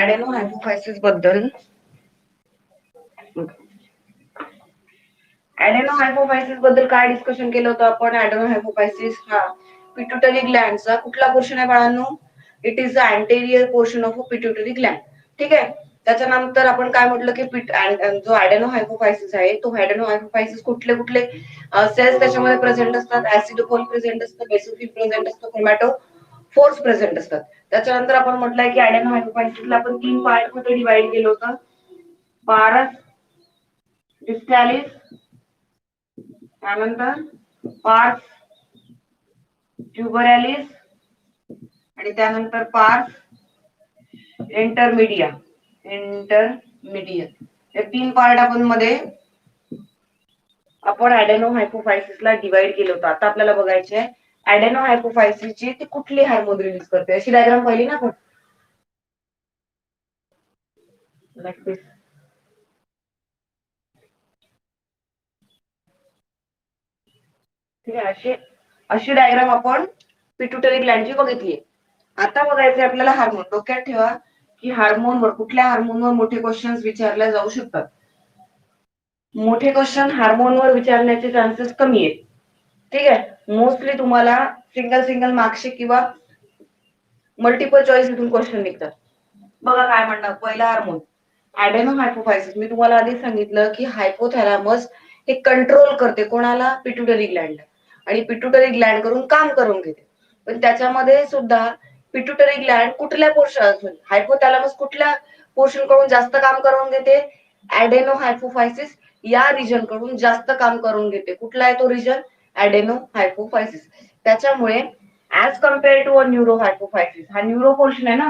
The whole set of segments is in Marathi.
ऍडेनोहायपोफायसिस बद्दल ऍडेनोहायपोफायसिस बद्दल काय डिस्कशन केलं होतं आपण? ऍडेनोहायपोफायसिस हा पिट्युटरी ग्लँडचा कुठला पोर्शन आहे बाळांनो? It is the anterior portion of a pituitary Gland. ठीक आहे. त्याच्यानंतर आपण काय म्हटलं की जो ऍडेनोहायपोफायसिस आहे तो ऍडेनोहायपोफायसिस कुठले कुठले सेल्स त्याच्यामध्ये प्रेझेंट असतात? ऍसिडोफोल प्रेझेंट असतं, बेसोफिल प्रेझेंट असतं, क्रोमॅटोफोर्स प्रेझेंट असतात. त्याच्यानंतर आपण म्हटलंय की ऍडेनोहायपोफायसिसला आपण 3 पार्ट मध्ये डिवाइड केलं होतं. पारस डिस्टॅलिस, त्यानंतर पार्स ट्युबरॅलिस आणि त्यानंतर पार्स इंटरमिडिया. हे 3 पार्ट आपण ऍडेनोहायपोफायसिसला डिवाइड केलं होतं. आता आपल्याला बघायचे आहे ऍडेनोहायपोफायसिसची ती कुठली हार्मोन रिलीज करते. अशी डायग्राम पाहिली ना आपण? ठीक आहे. अशी डायग्राम आपण पिट्युटरी ग्लँडची बघितली. आता बघायचे आपल्याला हार्मोन. डोक्यात ठेवा की हार्मोनवर, कुठल्या हार्मोनवर मोठे क्वेश्चन्स विचारले जाऊ शकतात. मोठे क्वेश्चन हार्मोनवर विचारण्याचे चान्सेस कमी आहेत. ठीक आहे. मोस्टली तुम्हाला सिंगल मार्क्सचे किंवा मल्टिपल चॉईस इथून क्वेश्चन निघतात. बघा काय म्हणणार. पहिला हार्मोन ऍडेनोहायपोफायसिस. मी तुम्हाला आधी सांगितलं की हायपोथॅलॅमस हे कंट्रोल करते कोणाला? पिट्युटरी ग्लँडला. आणि पिट्युटरी ग्लँड करून काम करून घेते. पण त्याच्यामध्ये सुद्धा पिट्युटरी ग्लँड कुठल्या पोर्शन, हायपोथॅलॅमस कुठल्या पोर्शन कडून जास्त काम करून घेते? ऍडेनोहायपोफायसिस या रिजन कडून जास्त काम करून घेते. कुठला आहे तो रिजन? ऍडेनोहायपोफायसिस. त्याच्यामुळे ऍज कम्पेअर टू अ न्यूरोहायपोफायसिस, हा न्यूरो पोर्शन आहे ना,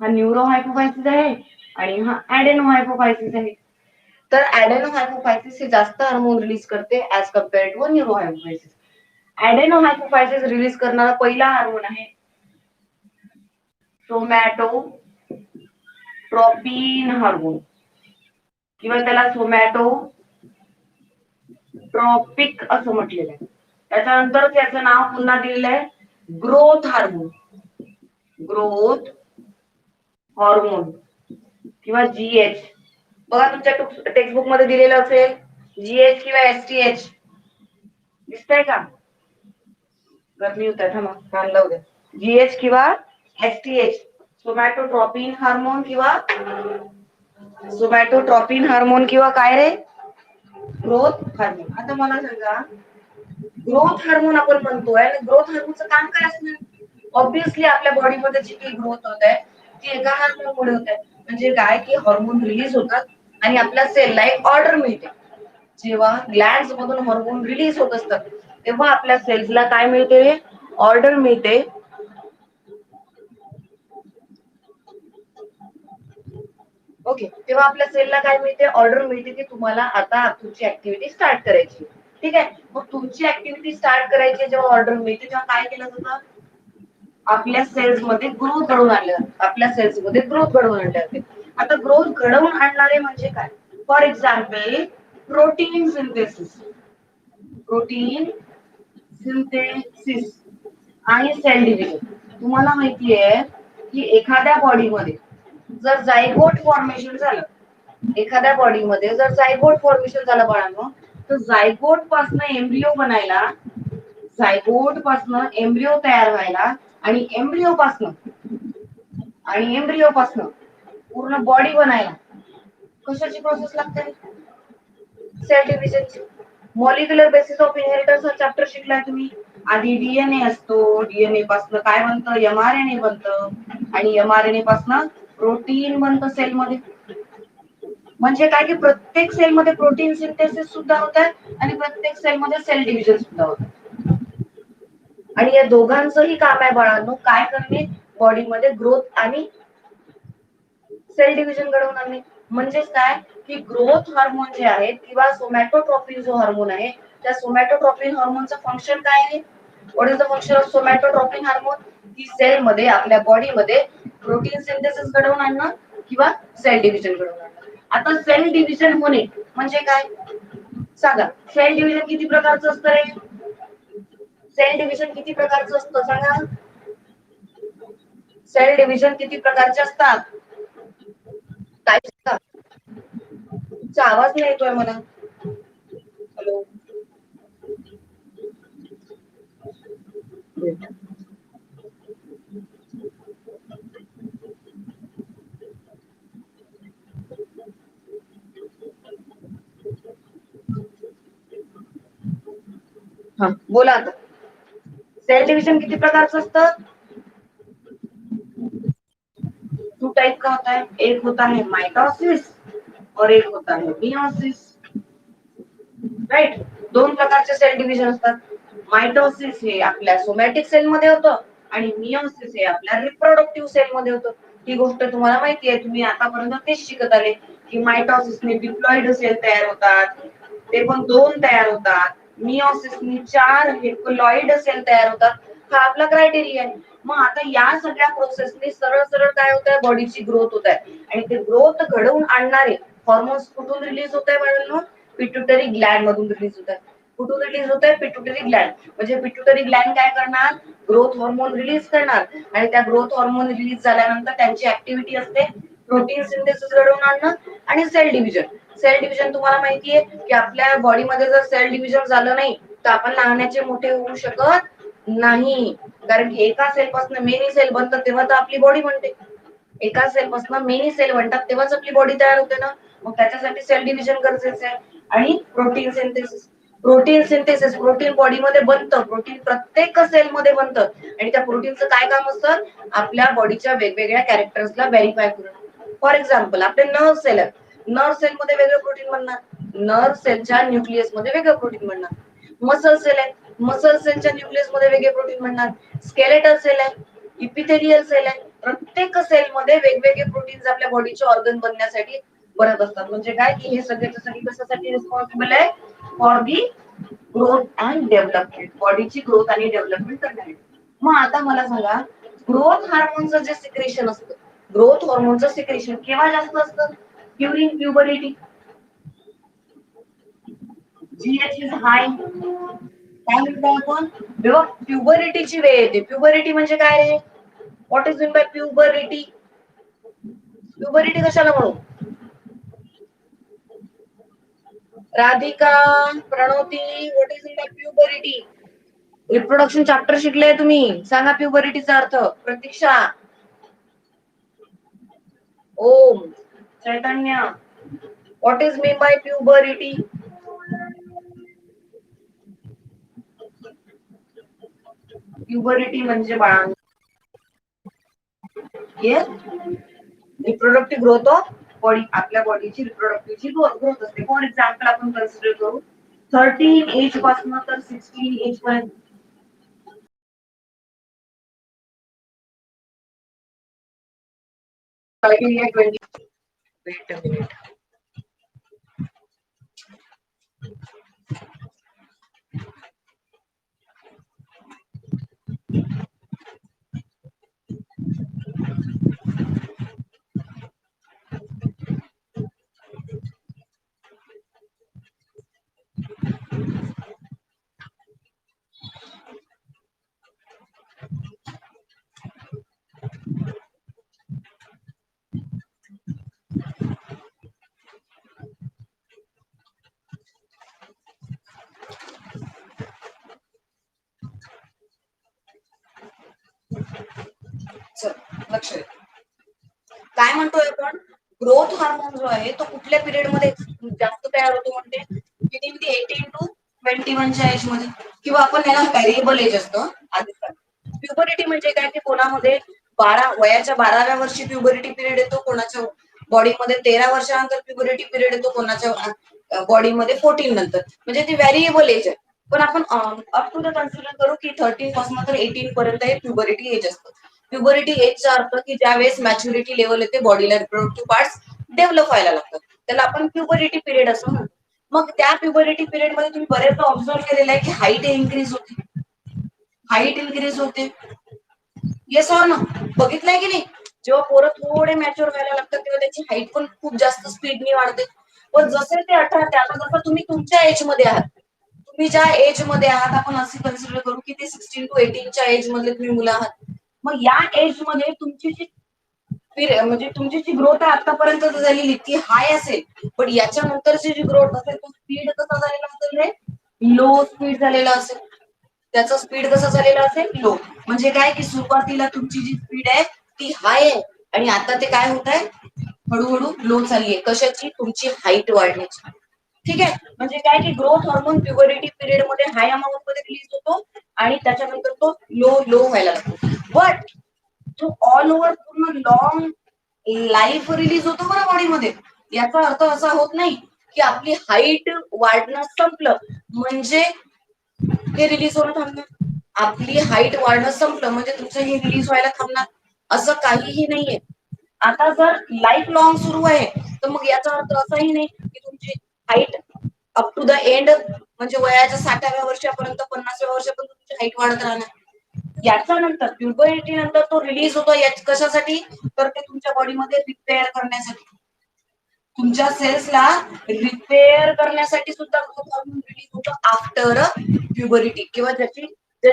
हा न्यूरोहायपोफायसिस आहे आणि हा ऍडेनोहायपोफायसिस आहे. तर ऍडेनोहायपोफायसिस हे जास्त हार्मोन रिलीज करते as compare to a neurohypophysis. Adenohypophysis release करणारा पहिला हार्मोन आहे सोमॅटोट्रॉपिन हार्मोन किंवा त्याला सोमॅटोट्रॉपिक असं म्हटलेलं आहे. त्याच्यानंतर त्याचं नाव पुन्हा दिलेलं आहे ग्रोथ हार्मोन किंवा जीएच. बघा तुमच्या टेक्स्टबुक मध्ये दिलेलं असेल जीएच किंवा एसटीएच. दिसतंय का? गरमी होत आहे. थांबा कान लावू द्या. जीएच किंवा एसटीएच, सोमॅटोट्रॉपिन हार्मोन किंवा काय रे? Growth hormone. आता मला सांगा, ग्रोथ हार्मोन आपण म्हणतोय आणि ग्रोथ हार्मोनचं काम काय असणार? ऑब्विसली आपल्या बॉडीमध्ये जी काही ग्रोथ होत आहे ती एका हार्मोनमुळे होत आहे. म्हणजे काय की हार्मोन रिलीज होतात आणि आपल्या सेलला एक ऑर्डर मिळते. जेव्हा ग्लँड्स मधून हार्मोन रिलीज होत असतात तेव्हा आपल्या सेल्सला काय मिळते? ऑर्डर मिळते. ओके. तेव्हा आपल्या सेलला काय मिळते? ऑर्डर मिळते की तुम्हाला आता तुमची ऍक्टिव्हिटी स्टार्ट करायची. ठीक आहे. मग तुमची ऍक्टिव्हिटी स्टार्ट करायची जेव्हा ऑर्डर मिळते तेव्हा काय केलं जातं? आपल्या सेल्स मध्ये ग्रोथ घडवून आणले जाते. आता ग्रोथ घडवून आणणारे म्हणजे काय? फॉर एक्झाम्पल प्रोटीन सिंथेसिस आणि सेल डिव्हिजन. तुम्हाला माहितीये की एखाद्या बॉडीमध्ये जर जायगोट फॉर्मेशन झालं, बाळांनो, तर जायगोट पासून एम्ब्रिओ तयार व्हायला आणि एम्ब्रिओ पासून पूर्ण बॉडी बनायला कशाची प्रोसेस लागते? सेल डिव्हिजनची. मॉलिक्युलर बेसिस ऑफ इनहेरिटन्स हा चॅप्टर शिकलाय तुम्ही. आधी डीएनए असतो, डीएनए पासून काय बनतं? एमआरएनए बनतं आणि एमआरएनए पासून प्रोटीन बनतं सेलमध्ये. म्हणजे काय की प्रत्येक सेलमध्ये प्रोटीन सिंथेसिस सुद्धा होत आहे आणि प्रत्येक सेलमध्ये सेल डिव्हिजन सुद्धा होत आहे. आणि या दोघांचंही काम आहे बाळांनो काय करणे? बॉडीमध्ये ग्रोथ आणि सेल डिव्हिजन घडवून आणणे. म्हणजेच काय की ग्रोथ हार्मोन जे आहे किंवा सोमॅटोट्रॉपिन जो हार्मोन आहे त्या सोमॅटोट्रॉपिन हार्मोनचं फंक्शन काय आहे? What is the function of somatotropin hormone? की सेलमध्ये, आपल्या बॉडीमध्ये प्रोटीन सिंथेसिस घडवून आणणं किंवा सेल डिव्हिजन घडवून आणणं. आता सेल डिव्हिजन होणे म्हणजे काय सांगा? सेल डिव्हिजन किती प्रकारचं असतं रे? सेल डिव्हिजन किती प्रकारचं असतं सांगा? सेल डिव्हिजन किती प्रकारचे असतात? काय तुमचा आवाज नाही येतोय मला. हॅलो. हा बोला आता. सेल डिव्हिजन किती प्रकारचं असतं? 2 टाइप का होता है, एक होता है माइटोसिस और एक होता है मियोसिस. राईट. 2 प्रकारचे सेल डिव्हिजन असतात. माइटोसिस हे आपल्या सोमॅटिक सेल मध्ये होतं आणि मियोसिस हे आपल्या रिप्रोडक्टिव्ह सेल मध्ये होतं. ही गोष्ट तुम्हाला माहिती आहे, तुम्ही आतापर्यंत तेच शिकत आले की माइटोसिसने डिप्लॉइड सेल तयार होतात, ते पण 2 तयार होतात. मियोसिसने 4 हेप्लॉइड सेल तयार होतात. हा आपला क्रायटेरिया आहे. मग आता या सगळ्या प्रोसेसने सरळ सरळ काय होत आहे, बॉडीची ग्रोथ होत आहे आणि ते ग्रोथ घडवून आणणारे हॉर्मोन्स कुठून रिलीज होत आहे बाळांनो? पिट्युटरी ग्लॅन्ड मधून रिलीज होत आहे. कुठून रिलीज होत आहे? पिट्युटरी ग्लॅन्ड. म्हणजे पिट्युटरी ग्लॅन्ड काय करणार? ग्रोथ हॉर्मोन रिलीज करणार आणि त्या ग्रोथ हॉर्मोन रिलीज झाल्यानंतर त्यांची ऍक्टिव्हिटी असते प्रोटीन सिंथेसिस घडवून आणणं आणि सेल डिव्हिजन. सेल डिव्हिजन तुम्हाला माहितीये की आपल्या बॉडीमध्ये जर सेल डिव्हिजन झालं नाही तर आपण लहानाचे मोठे होऊ शकत नाही. कारण की एका सेल पासून मेनी सेल बनतात तेव्हा तर आपली बॉडी बनते. एका सेल पासून मेनी सेल बनतात तेव्हाच आपली बॉडी तयार होते ना. मग त्याच्यासाठी सेल डिव्हिजन गरजेचं आहे. आणि protein synthesis. Protein synthesis, protein बॉडीमध्ये बनतं. प्रोटीन प्रत्येक सेलमध्ये बनतं आणि त्या प्रोटीनचं काय काम असतं? आपल्या बॉडीच्या वेगवेगळ्या कॅरेक्टर्सला व्हेरीफाय करणं. फॉर एक्झाम्पल आपले नर्व सेल आहेत. नर्व सेल मध्ये वेगळं प्रोटीन बनणार, नर्व सेलच्या न्यूक्लियस मध्ये वेगळं प्रोटीन बनणार. मसल सेल आहे, मसल सेलच्या न्यूक्लियस मध्ये वेगळे प्रोटीन बनणार. स्केलेटल सेल आहे, इपिथेलियल सेल आहे. प्रत्येक सेलमध्ये वेगवेगळे प्रोटीन्स आपल्या बॉडीचे ऑर्गन बनण्यासाठी बनत असतात. म्हणजे काय की हे सगळ्यासाठी कशासाठी रिस्पॉन्सिबल आहे? For the growth and development. बॉडीची ग्रोथ आणि डेव्हलपमेंट करण्यासाठी. मग आता मला सांगा, ग्रोथ हार्मोनचं जे सिक्रेशन असतं, ग्रोथ हॉर्मोनचं सिक्रेशन केव्हा जास्त असतं? During puberty. GH is hi. काय म्हणतो आपण? जेव्हा प्युबरिटीची वेळ येते. प्युबरिटी म्हणजे काय रे? What is mean by puberty? Puberty कशाला म्हणू? Radhika, Pranoti, what is mean by puberty? Reproduction chapter शिकले तुम्ही, सांगा प्युबरिटीचा अर्थ. Pratiksha, Om, Chaitanya, what is mean by puberty? Puberty म्हणजे बाळा, yes, reproductive growth of body. आपल्या बॉडीची रिप्रोडक्टिव्हची ग्रोथ असते. फॉर एक्झाम्पल आपण कन्सिडर करू 13 एज पासून तर 16 एज पर्यंत. Wait a minute. लक्ष द्या. काय म्हणतोय आपण? ग्रोथ हार्मोन जो आहे तो कुठल्या पिरियड मध्ये जास्त तयार होतो म्हणते? विदिन दी 18 टू 21 च्या एज मध्ये. किंवा आपण याला व्हेरिएबल एज असतं. प्युबरिटी म्हणजे काय की कोणामध्ये 12व्या वर्षी प्युबरिटी पिरियड येतो, कोणाच्या बॉडीमध्ये 13 वर्षानंतर प्युबरिटी पिरियड येतो, कोणाच्या बॉडीमध्ये 14 नंतर. म्हणजे ती व्हेरिएबल एज आहे. पण आपण अप टू द कन्सिडर करू की 13 पासून तर 18 पर्यंत हे प्युबरिटी एज असतं. प्युबरिटी एजचा अर्थ की ज्यावेळेस मॅच्युरिटी लेवल येते, बॉडीला रिप्रोडक्टिव्ह पार्ट्स डेव्हलप व्हायला लागतात, त्याला आपण प्युबरिटी पिरियड असं म्हणतो. मग त्या प्युबरिटी पिरियड मध्ये तुम्ही बरेचदा ऑब्झर्व केलेलं आहे की हाईट इन्क्रीज होते. हाईट इन्क्रीज होते. Yes or no? बघितलंय की नाही? जेव्हा पोरं थोडे मॅच्युअर व्हायला लागतात तेव्हा त्याची हाईट पण खूप जास्त स्पीडने वाढते. पण जसे ते 18 आता जसं तुम्ही तुमच्या एज मध्ये आहात, तुम्ही ज्या एज मध्ये आहात, आपण असे कन्सिडर करू की ते 16 टू 18 च्या एज मधले तुम्ही मुलं आहात. मग या एज मध्ये तुमची जी म्हणजे तुमची जी ग्रोथ आहे आतापर्यंत झालेली ती हाय असेल, पण याच्यानंतरची जी ग्रोथ असेल तो स्पीड कसा झालेला असेल रे, लो स्पीड झालेला असेल. त्याचा स्पीड कसा झालेला असेल, लो. म्हणजे काय की सुरुवातीला तुमची जी स्पीड आहे ती हाय आहे आणि आता ते काय होत आहे, हळूहळू लो चालली आहे. कशाची, तुमची हाईट वाढण्याची. ठीक आहे, म्हणजे काय की ग्रोथ हॉर्मोन प्युबरिटी पिरियड मध्ये हाय अमाऊंट मध्ये रिलीज होतो आणि त्याच्यानंतर तो लो लो व्हायला लागतो. बट तो ऑल ओव्हर पूर्ण लॉंग लाईफ रिलीज होतो बरं बॉडीमध्ये. याचा अर्थ असा होत नाही की आपली हाईट वाढणं संपलं म्हणजे हे रिलीज होणं थांबणार. आपली हाईट वाढणं संपलं म्हणजे तुमचं हे रिलीज व्हायला थांबणार, असं काहीही नाहीये. आता जर लाईफ लॉंग सुरू आहे तर मग याचा अर्थ असाही नाही की तुमची height up to the end म्हणजे वयाच्या 60व्या वर्षापर्यंत 50व्या वर्षापर्यंत तुमची हाईट वाढत राहणार. याच्या नंतर प्युबरिटी नंतर तो रिलीज होतो कशासाठी, तर ते तुमच्या बॉडीमध्ये रिपेअर करण्यासाठी, तुमच्या सेल्सला रिपेअर करण्यासाठी सुद्धा ग्रोथ हार्मोन रिलीज होतो आफ्टर प्युबरिटी, किंवा ज्याची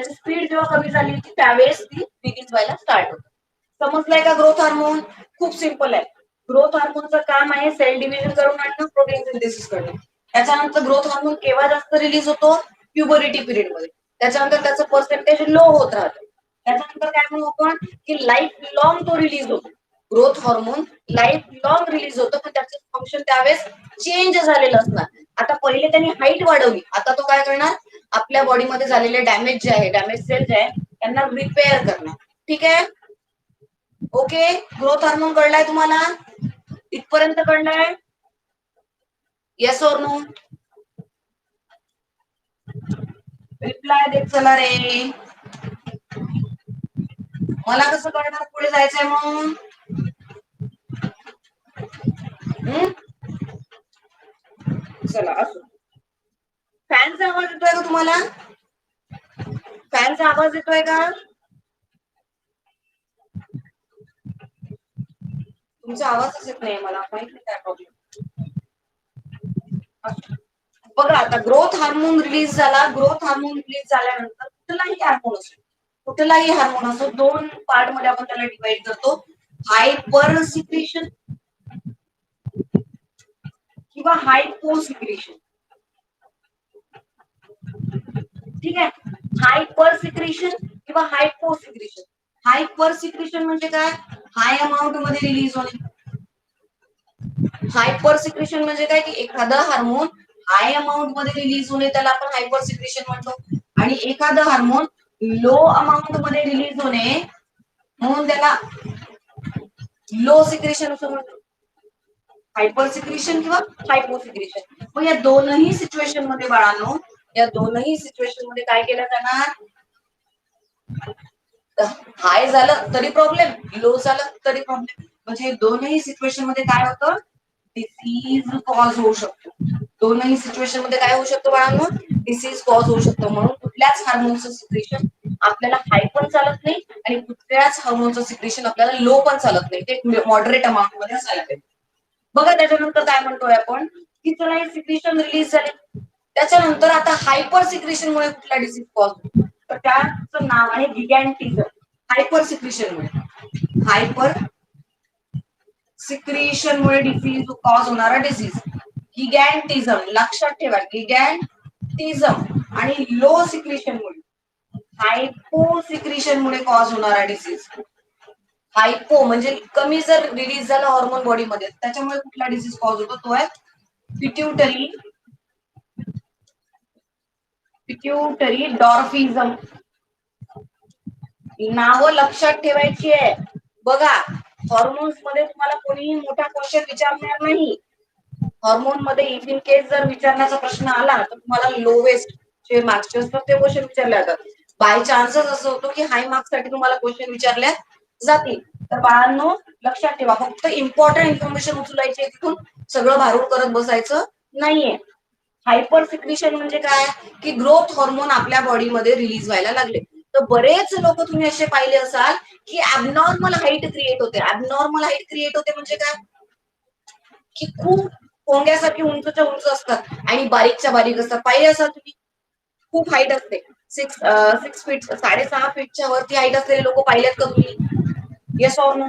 स्पीड जेव्हा कमी झाली की त्यावेळेस ती रिलीज व्हायला स्टार्ट होते. समजलंय का ग्रोथ हार्मोन? खूप सिंपल आहे. ग्रोथ हार्मोनचं काम आहे सेल डिव्हिजन करून आणणं, प्रोटीन सिंथेसिस करणं. त्याच्यानंतर ग्रोथ हार्मोन केव्हा जास्त रिलीज होतो, प्युबरिटी पिरियड मध्ये. त्याच्यानंतर त्याचं पर्सेंटेज लो होत राहतं. त्याच्यानंतर काय म्हणू आपण की लाईफ लॉंग तो रिलीज होतो. Growth hormone life long release होतो, पण त्याचं फंक्शन त्यावेळेस चेंज झालेलं असणार. आता पहिले त्यांनी हाईट वाढवली, आता तो काय करणार, आपल्या बॉडीमध्ये झालेले डॅमेज जे आहे, डॅमेज सेल जे आहे त्यांना रिपेअर करणार. ठीक आहे, ओके. ग्रोथ हार्मोन कळलाय तुम्हाला, इथपर्यंत कळलाय? येस और नो? रिप्लाय देत चला रे, मला कसं कळणार पुढे जायचंय मग? चला असो. फॅनचा आवाज येतोय का तुम्हाला? फॅनचा आवाज येतोय का? तुमचा आवाजच येत नाही मला, माहित नाही काय प्रॉब्लेम. बघा आता ग्रोथ हार्मोन रिलीज झाला, ग्रोथ हार्मोन रिलीज झाल्यानंतर कुठलाही हार्मोन असो, दोन पार्ट मध्ये आपण त्याला डिवाइड करतो, हायपर सिक्रेशन किंवा हायपो सिक्रेशन. ठीक आहे, हायपर सिक्रेशन किंवा हायपो सिक्रेशन. हायपर सिक्रेशन म्हणजे काय, हाय अमाऊंट मध्ये रिलीज होणे. हायपर सिक्रेशन म्हणजे काय की एखादा हार्मोन हाय अमाऊंट मध्ये रिलीज होणे त्याला आपण हायपर सिक्रेशन म्हणतो, आणि एखादं हार्मोन लो अमाऊंट मध्ये रिलीज होणे म्हणून त्याला लो सिक्रेशन असं म्हणतो. हायपर सिक्रेशन किंवा हायपो सिक्रेशन. मग या दोनही सिच्युएशन मध्ये बाळांनो, या दोनही सिच्युएशन मध्ये काय केलं जाणार, हाय झालं तरी प्रॉब्लेम, लो झालं तरी प्रॉब्लेम. म्हणजे दोनही सिच्युएशन मध्ये काय होतं, डिसीज कॉज होऊ शकतो. दोनही सिच्युएशन मध्ये काय होऊ शकतो बाळांनो, डिसीज कॉज होऊ शकतो. म्हणून कुठल्याच हार्मोनचं सिक्रेशन आपल्याला हाय पण चालत नाही आणि कुठल्याच हार्मोनचं सिक्रेशन आपल्याला लो पण चालत नाही, ते मॉडरेट अमाऊंट मध्ये असायला पाहिजे. बघा त्याच्यानंतर काय म्हणतोय आपण की चला हे सिक्रेशन रिलीज झाले, त्याच्यानंतर आता हायपर सिक्रेशन मुळे कुठला डिसीज कॉज होतो, तर त्याचं नाव आहे गिगॅन्टिझम. हायपर सिक्रेशन मुळे, हायपर सिक्रेशन मुळे डिसीज कॉज होणारा डिसीज गिगॅन्टिझम. लक्षात ठेवा, गिगॅन्टिझम. आणि लो सिक्रेशन मुळे, हायपो सिक्रेशन मुळे कॉज होणारा डिसीज. हायपो म्हणजे कमी जर रिलीज झाला हॉर्मोन बॉडीमध्ये, त्याच्यामुळे कुठला डिसीज कॉज होतो, तो आहे पिट्यूटरी डॉर्फिझम. नावं लक्षात ठेवायची आहे. बघा हॉर्मोन्स मध्ये तुम्हाला कोणीही मोठा क्वेश्चन विचारणार नाही. हॉर्मोन मध्ये इफ इन केस जर विचारण्याचा प्रश्न आला तर तुम्हाला लोवेस्ट जे मार्क्स असतात ते क्वेश्चन विचारले जातात. बाय चान्सच असं होतं की हाय मार्क्स साठी तुम्हाला क्वेश्चन विचारल्या जातील. तर बाळांनो लक्षात ठेवा, फक्त इम्पॉर्टंट इन्फॉर्मेशन उचलायची आहे, तिथून सगळं भारूड करत बसायचं नाहीये. हायपर सिक्रेशन म्हणजे काय की ग्रोथ हॉर्मोन आपल्या बॉडीमध्ये रिलीज व्हायला लागले. तर बरेच लोक तुम्ही असे पाहिले असाल की ऍबनॉर्मल हाईट क्रिएट होते. ऍबनॉर्मल हाईट क्रिएट होते म्हणजे काय की खूप पोंग्यासारखी उंचच्या उंच असतात आणि बारीकच्या बारीक असतात. पाहिले असाल तुम्ही, खूप हाईट असते, 6 फीट 6.5 फीटच्या वरती हाईट असलेले लोक पाहिलेत का तुम्ही? Yes or no?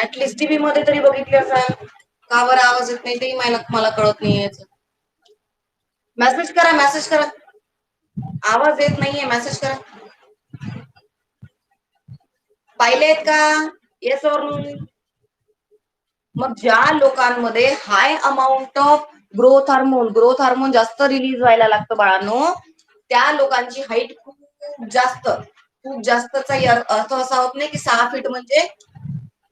At least TV मध्ये तरी बघितले असाल. का बरं आवाज येत नाही ते मला कळत नाहीये. मेसेज करा, मेसेज करा. आवाज येत नाहीये, मेसेज करा. पाहिलेत का? येस और नो? मग ज्या लोकांमध्ये high amount of growth hormone जास्त रिलीज व्हायला लागतं बाळांनो, त्या लोकांची हाईट खूप जास्तचा अर्थ असा होत नाही की 6 फीट म्हणजे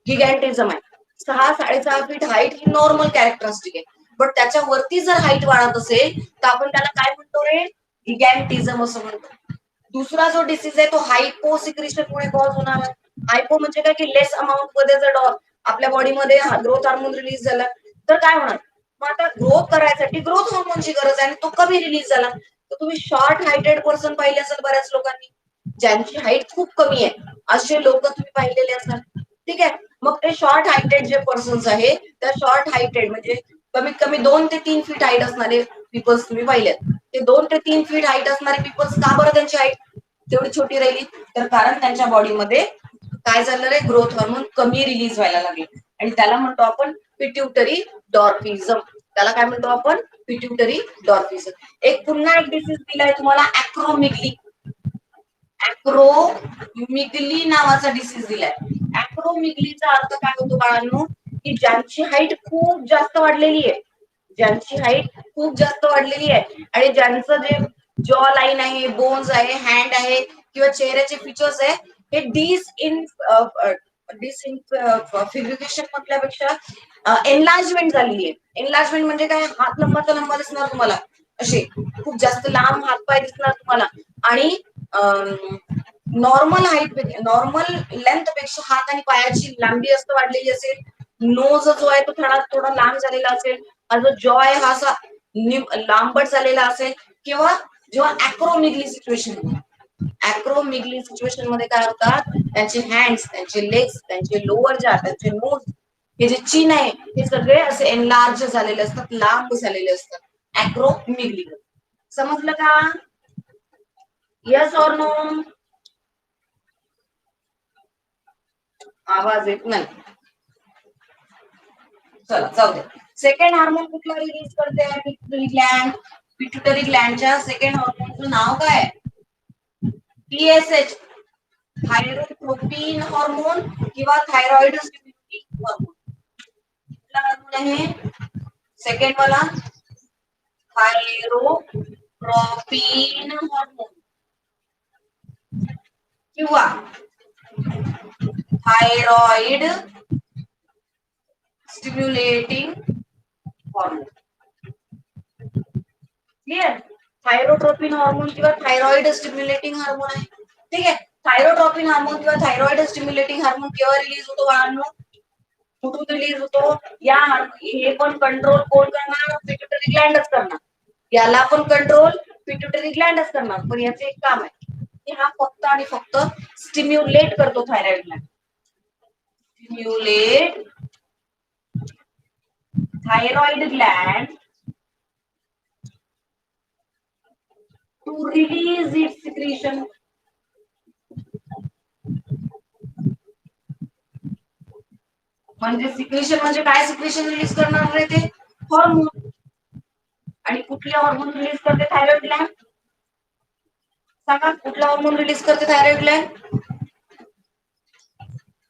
गिगॅन्टिझम आहे. 6-6.5 फीट हाईट ही नॉर्मल कॅरेक्टरिस्टिक आहे. बट त्याच्यावरती जर हाईट वाढत असेल तर आपण त्याला काय म्हणतो रे? गिगॅन्टिझम असं म्हणतो. दुसरा जो डिसीज आहे तो हायपो सिक्रेशनमुळे कॉज होणार आहे. हायपो म्हणजे काय की लेस अमाऊंट मध्ये जर आपल्या बॉडीमध्ये ग्रोथ हार्मोन रिलीज झाला तर काय होणार? मग आता ग्रोथ करायसाठी ग्रोथ हार्मोनची गरज आहे आणि तो कमी रिलीज झाला तर तुम्ही शॉर्ट हायटेड पर्सन पाहिले असेल बऱ्याच लोकांनी, ज्यांची हाईट खूप कमी आहे असे लोक तुम्ही पाहिलेले असणार. ठीक आहे. मग ते शॉर्ट हायटेड जे पर्सन्स आहे त्या शॉर्ट हायटेड म्हणजे कमीत कमी 2 ते 3 फीट हाईट असणारे पीपल्स तुम्ही पाहिलेत. ते 2 ते 3 फीट हाईट असणारे पीपल्स का बरं त्यांची हाईट तेवढी छोटी राहिली? तर कारण त्यांच्या बॉडीमध्ये काय झालं रे? ग्रोथ हार्मोन कमी रिलीज व्हायला लागले आणि त्याला म्हणतो आपण पिट्युटरी डॉर्फिझम. त्याला काय म्हणतो आपण? पिट्युटरी डॉर्फिझम. पुन्हा एक डिसीज दिलाय तुम्हाला, ऍक्रोमिगली. ऍक्रोमिगली नावाचा डिसीज दिलाय. ऍक्रोमिगलीचा अर्थ काय होतो बाळांनो? की ज्यांची हाईट खूप जास्त वाढलेली आहे, ज्यांची हाईट खूप जास्त वाढलेली आहे आणि ज्यांचं जे जॉ लाईन आहे, बोन्स आहे, हँड आहे किंवा चेहऱ्याचे फीचर्स आहे हे डिसइन्फिग्युरेशन म्हटल्यापेक्षा एनलार्जमेंट झालेली आहे. एनलार्जमेंट म्हणजे काय? हात लंबाचा लंबा दिसणार तुम्हाला, असे खूप जास्त लांब हातपाय दिसणार तुम्हाला आणि नॉर्मल लेंथ पेक्षा हात आणि पायाची लांबी जास्त वाढलेली असेल. नोज जो आहे तो थोडा लांब झालेला असेल. हा जो जॉ आहे हा असा लांबट झालेला असेल किंवा जेव्हा ऍक्रोमिगली सिच्युएशन मध्ये काय होतात? त्यांचे हँड्स, त्यांचे लेग्स, त्यांचे लोअर जा, त्यांचे नोज, हे जे चिन आहे हे सगळे असे एनलार्ज झालेले असतात, लांब झालेले असतात. ऍक्रोमिगली. समजलं का? येस और नो? आवाज येत नाही. चला जाऊ दे. सेकंड हार्मोन कुठला रिलीज करते? Pituitary gland. पिट्युटरी ग्लॅंडच्या सेकंड हार्मोनचं नाव काय? TSH, थायरोट्रोपिन हार्मोन किंवा थायरॉइड स्टिम्युलेटिंग हार्मोन. कुठला हार्मोन आहे सेकंड वाला? थायरोट्रोपिन हार्मोन किंवा thyroid stimulating hormone. Clear? Thyrotropin hormone किंवा थायरॉइड स्टिम्युलेटिंग हार्मोन आहे. ठीक आहे. थायरोट्रोपिन हार्मोन किंवा थायरॉइड स्टिम्युलेटिंग हार्मोन केव्हा रिलीज होतो बाळांनो? कुठून रिलीज होतो? हे पण कंट्रोल कोण करणार? पिट्युटरी ग्लॅंडच करणार. याला पण कंट्रोल पिट्युटरी ग्लॅंडच करणार. पण याचे एक काम आहे की हा फक्त आणि फक्त स्टिम्युलेट करतो thyroid gland. Stimulate thyroid gland to release its secretion. म्हणजे सिक्रेशन म्हणजे काय? सिक्रेशन रिलीज करणार रे ते? हॉर्मोन. आणि कुठले हॉर्मोन रिलीज करते थायरॉइड ग्लॅंड? सांगा कुठला हॉर्मोन रिलीज करते थायरॉइड ग्लॅंड?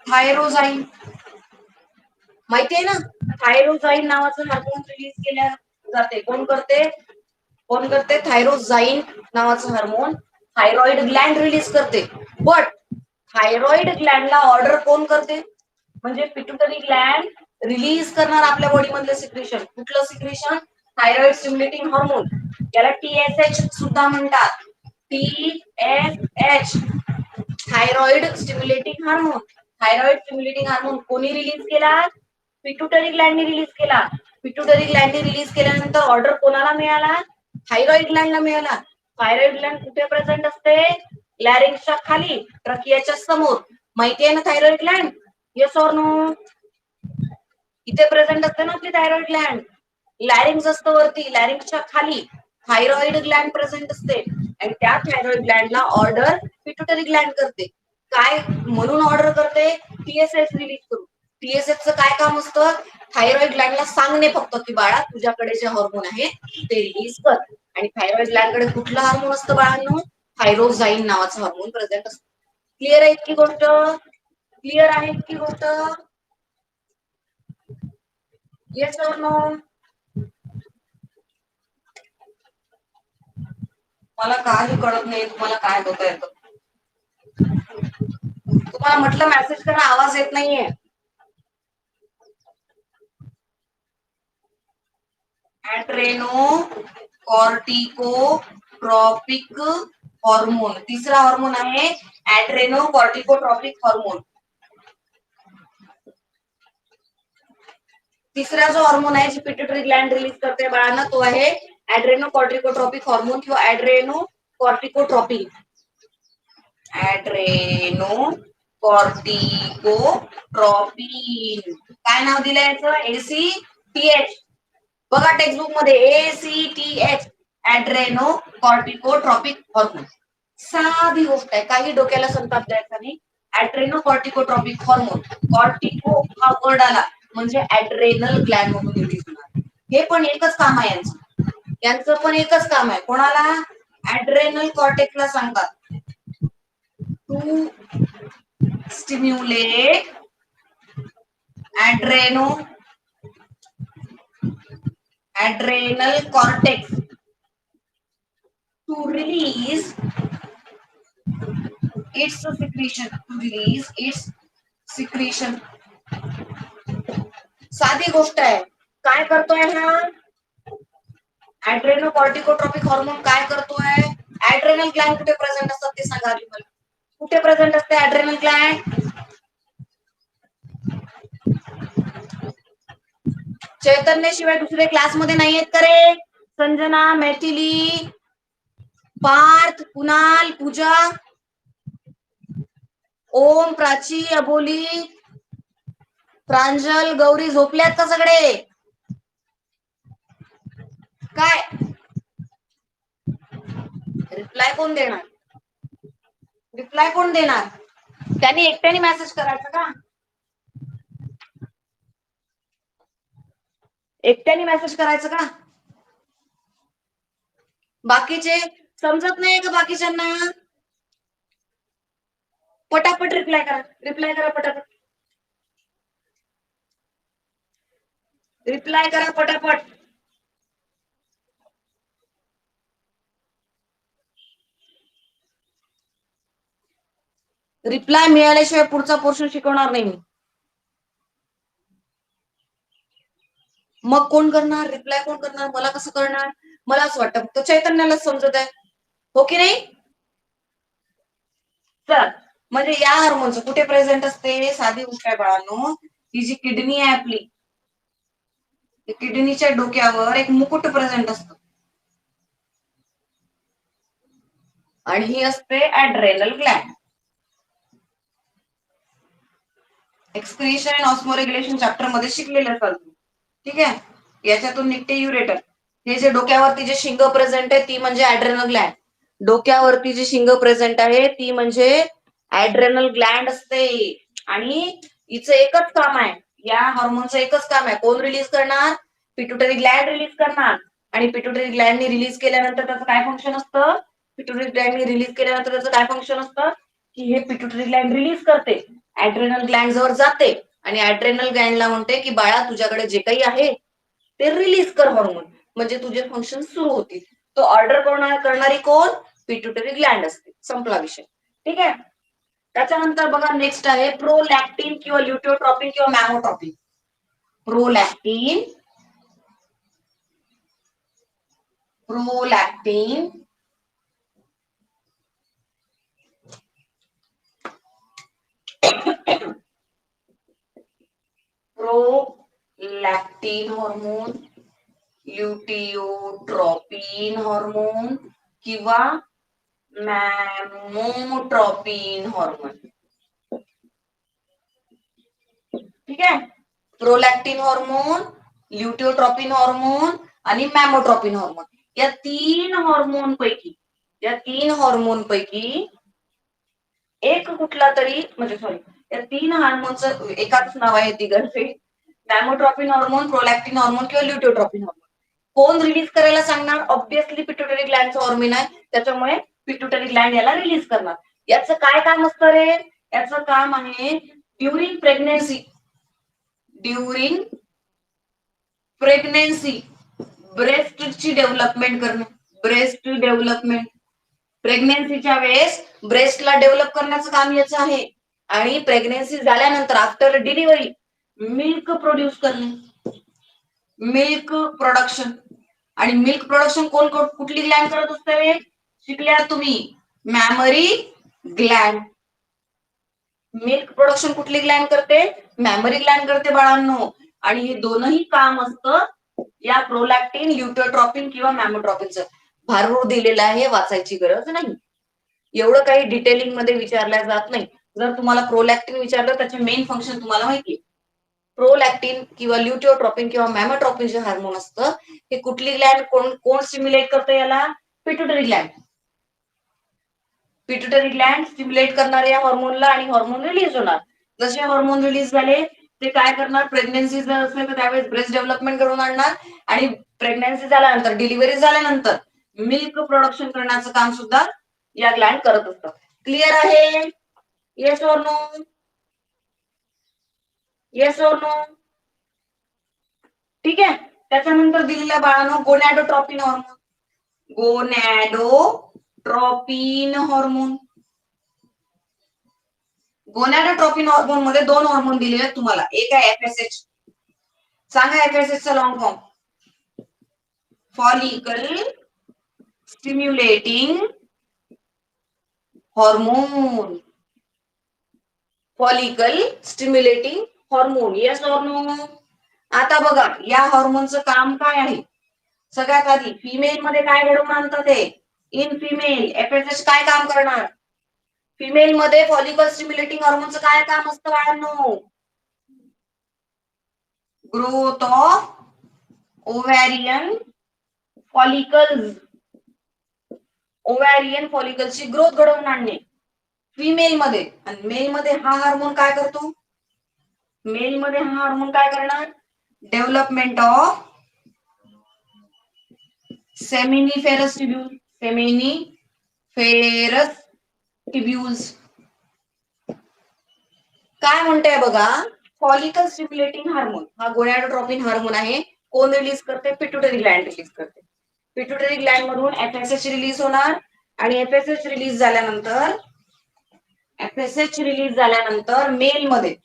थायरोझाईन. माहिती आहे ना? थायरोझाईन नावाचं हार्मोन रिलीज केल्या जाते. कोण करते? थायरोझाईन नावाचं हार्मोन थायरॉइड ग्लॅंड रिलीज करते. बट थायरॉइड ग्लॅंडला ऑर्डर कोण करते? म्हणजे पिट्युटरी ग्लॅंड रिलीज करणार आपल्या बॉडी मधलं सिक्रेशन. कुठलं सिक्रेशन? Thyroid stimulating hormone. याला TSH सुद्धा म्हणतात. TSH, thyroid stimulating hormone. Thyroid stimulating hormone कोणी रिलीज केला? पिट्युटरी ग्लॅंडने रिलीज केला. पिट्युटरी ग्लॅंडने रिलीज केल्यानंतर ऑर्डर कोणाला मिळाला? थायरॉइड ग्लॅंडला मिळाला. थायरॉइड ग्लॅंड कुठे प्रेझेंट असते? लॅरिंक्सच्या खाली, ट्रकियाच्या समोर. माहिती आहे ना थायरॉइड ग्लॅंड? येस और नो? इथे प्रेझेंट असते ना आपली थायरॉइड ग्लॅंड. लॅरिंक्स असतं वरती, लॅरिंक्सच्या खाली थायरॉइड ग्लॅंड प्रेझेंट असते आणि त्या थायरॉइड ग्लॅंडला ऑर्डर पिट्युटरी ग्लॅंड करते. काय म्हणून ऑर्डर करते? TSH रिलीज करून. टीएसएचचं काय काम असतं? थायरॉइड ग्लॅंडला सांगणे फक्त की बाळा तुझ्याकडे जे हॉर्मोन आहे ते रिलीज कर. आणि थायरॉइड ग्लॅंडकडे कुठलं हार्मोन असतं बाळांनो? थायरोझाईन नावाचं हार्मोन प्रेझेंट असतं. क्लिअर आहे इतकी गोष्ट? क्लिअर आहे इतकी गोष्ट? Yes or no? मला काही कळत नाही तुम्हाला काय होत येतं. तुम्हाला म्हटलं मेसेज करा, आवाज येत नाहीये. ऍड्रेनोकॉर्टिकोट्रॉपिक हॉर्मोन, तिसरा हॉर्मोन आहे ऍड्रेनोकॉर्टिकोट्रॉपिक हॉर्मोन. तिसरा जो हॉर्मोन आहे जी पिट्युटरी ग्लॅंड रिलीज करते बाळांना तो आहे ऍड्रेनोकॉर्टिकोट्रॉपिक हॉर्मोन किंवा ऍड्रेनोकॉर्टिकोट्रॉपिक. ऍड्रेनोकॉर्टिकोट्रॉपिन काय नाव दिलंय याचं? ACTH. बघा टेक्स्टबुक मध्ये ACTH ऍड्रेनोकॉर्टिकोट्रॉपिक हॉर्मोन. साधी गोष्ट आहे, काही डोक्याला संताप द्यायचा नाही. ऍड्रेनोकॉर्टिकोट्रॉपिक हॉर्मोन, कॉर्टिको हा वर्ड आला म्हणजे ऍड्रेनल ग्लॅंड मधून रिलीज होणार. हे पण एकच काम आहे यांचं पण एकच काम आहे. कोणाला? ऍड्रेनल कॉर्टेक्सला सांगतात to stimulate adrenal cortex to release its secretion. साधी गोष्ट आहे. काय करतोय हा ऍड्रेनोकॉर्टिकोट्रॉपिक हॉर्मोन? काय करतोय? ऍड्रेनल ग्लॅंड कुठे प्रेझेंट असतात ते सांगा आधी मला. कुठे प्रेझेंट असते ऍड्रेनल ग्लॅंड? चैतन्य शिवाय दुसरे क्लासमध्ये नाही आहेत का रे? संजना, मैथिली, पार्थ, कुणाल, पूजा, ओम, प्राची, अबोली, प्रांजल, गौरी झोपल्यात का सगळे? काय रिप्लाय कोण देणार? रिप्लाय कोण देणार? त्यांनी एकट्याने मेसेज करायचा का? एकट्याने मेसेज करायचं का? बाकीचे समजत नाही का बाकीच्यांना? पटापट रिप्लाय करा, रिप्लाय करा पटापट, रिप्लाय करा पटापट. रिप्लाय मिळाल्याशिवाय पुढचा पोर्शन शिकवणार नाही मी. मग कोण करणार रिप्लाय? कोण करणार? मला कसं करणार? मला असं वाटतं तो चैतन्यालाच समजत आहे, हो की नाही? चल म्हणजे या हार्मोनचं कुठे प्रेझेंट असते? साधी गोष्ट आहे बाळांनो, ही जी किडनी आहे आपली, किडनीच्या डोक्यावर एक मुकुट प्रेझेंट असतं आणि ही असते ऍड्रेनल ग्लॅंड. एक्सक्रीशन अँड ऑस्मोरेग्युलेशन चॅप्टर मध्ये शिकलेलं असाल, ठीक आहे? याच्यातून निघते युरेटर. हे जे डोक्यावरती जे शिंग प्रेझेंट आहे ती म्हणजे ऍड्रेनल ग्लॅंड. डोक्यावरती जी शिंग प्रेझेंट आहे ती म्हणजे ऍड्रेनल ग्लॅंड असते. आणि हिचं एकच काम आहे, या हार्मोनचं एकच काम आहे. कोण रिलीज करणार? पिट्युटरी ग्लॅंड रिलीज करणार. आणि पिट्युटरी ग्लॅंडने रिलीज केल्यानंतर त्याचं काय फंक्शन असतं? पिट्युटरी ग्लॅंडने रिलीज केल्यानंतर त्याचं काय फंक्शन असतं की हे पिट्युटरी ग्लॅंड रिलीज करते, ऍड्रेनल ग्लॅंड जवळ जाते आणि ऍड्रेनल ग्लॅंडला म्हणते की बाळा तुझ्याकडे जे काही आहे ते रिलीज कर हॉर्मोन, म्हणजे तुझे फंक्शन सुरू होतील. तो ऑर्डर करणारी कोण? पिट्युटरी ग्लॅंड असते. संपला विषय, ठीक आहे? त्याच्यानंतर बघा नेक्स्ट आहे प्रोलॅक्टिन किंवा ल्युटिओट्रॉपिन किंवा mammotropin. Prolactin, prolactin, prolactin hormone, luteotropin hormone किंवा मॅमोट्रॉपिन हॉर्मोन, ठीक आहे? प्रोलॅक्टिन हॉर्मोन, ल्युटिओट्रॉपिन हॉर्मोन आणि मॅमोट्रॉपिन हॉर्मोन, या तीन हॉर्मोन पैकी एक कुठला तरी म्हणजे सॉरी या 3 हार्मोनचं एकाच नाव आहे तिघांचे. मॅमोट्रॉपिन हार्मोन, प्रोलॅक्टिन हार्मोन किंवा ल्युटिओट्रॉपिन हार्मोन. कोण रिलीज करायला सांगणार? ऑब्विसली पिट्युटरी ग्लॅंडचं हार्मोन आहे, त्याच्यामुळे पिट्युटरी ग्लॅंड याला रिलीज करणार. याचं काय काम असतं रे? याचं काम आहे ड्युरिंग प्रेग्नन्सी ब्रेस्टची डेव्हलपमेंट करणं. ब्रेस्ट डेव्हलपमेंट प्रेग्नन्सीच्या वेळेस ब्रेस्टला डेव्हलप करण्याचं काम याचं आहे. आणि प्रेग्नन्सी झाल्यानंतर आफ्टर डिलिव्हरी मिल्क प्रोड्यूस करणे, मिल्क प्रोडक्शन. आणि मिल्क प्रोडक्शन कोण कुठली ग्लॅंड करत असते? शिकल्या तुम्ही, मॅमरी ग्लॅंड. मिल्क प्रोडक्शन कुठली ग्लॅंड करते? मॅमरी ग्लॅंड करते बाळांनो. आणि हे दोनही काम असतं या प्रोलॅक्टिन, ल्युटिओट्रॉपिन किंवा मॅमोट्रॉपिनचं. भारूड दिलेलं आहे, वाचायची गरज नाही. एवढं काही डिटेलिंग मध्ये विचारल्या जात नाही. जर तुम्हाला प्रोलॅक्टिन विचारलं, त्याचे मेन फंक्शन तुम्हाला माहिती. प्रोलॅक्टिन किंवा ल्युटिओट्रॉपिन किंवा मॅमोट्रॉपिन जे हार्मोन असतं, हे कुठली ग्लॅंड कोण स्टिम्युलेट करतं याला? Pituitary gland. पिट्युटरी ग्लॅंड स्टिम्युलेट करणार या हॉर्मोनला आणि हॉर्मोन रिलीज होणार. जसे हॉर्मोन रिलीज झाले ते काय करणार? प्रेग्नन्सी जर असेल तर त्यावेळेस ब्रेस्ट डेव्हलपमेंट करून आणणार आणि प्रेग्नन्सी झाल्यानंतर, डिलिव्हरी झाल्यानंतर मिल्क प्रोडक्शन करण्याचं काम सुद्धा या ग्लॅंड करत असतात. क्लिअर आहे? Yes or no? Yes or no? ठीक आहे. त्याच्यानंतर दिलेल्या बाळांनो gonadotropin hormone. Gonadotropin hormone. Gonadotropin hormone मध्ये 2 हार्मोन दिलेले आहेत तुम्हाला. एक आहे एफएसएच. सांगा एफएसएच चा long form. Follicle stimulating hormone. Follicle stimulating hormone. Yes or no? आता बघा या हार्मोनचं काम काय आहे? सगळ्यात आधी फिमेल मध्ये काय घडवून आणतं ते? इन फिमेल एफएसएच काय काम करणार? फिमेल मध्ये फॉलिकल स्टिम्युलेटिंग हार्मोनचं काय काम असतं बाळांनो? Growth of ovarian follicles. Ovarian फॉलिकल्सची ग्रोथ घडवून आणणे फिमेल मध्ये. आणि मेल मध्ये हा हार्मोन काय करतो? मेल मध्ये हा हार्मोन काय करणार? Development of seminiferous tubule. Seminiferous tubules. काय म्हणताय बघा, फॉलिकल स्टिम्युलेटिंग हार्मोन हा गोनॅडोट्रॉपिन हार्मोन आहे. कोण रिलीज करते? पिट्युटरी ग्लॅंड रिलीज करते. पिट्युटरी ग्लॅंड मधून एफएसएच रिलीज होणार आणि एफएसएच रिलीज झाल्यानंतर मेल मध्ये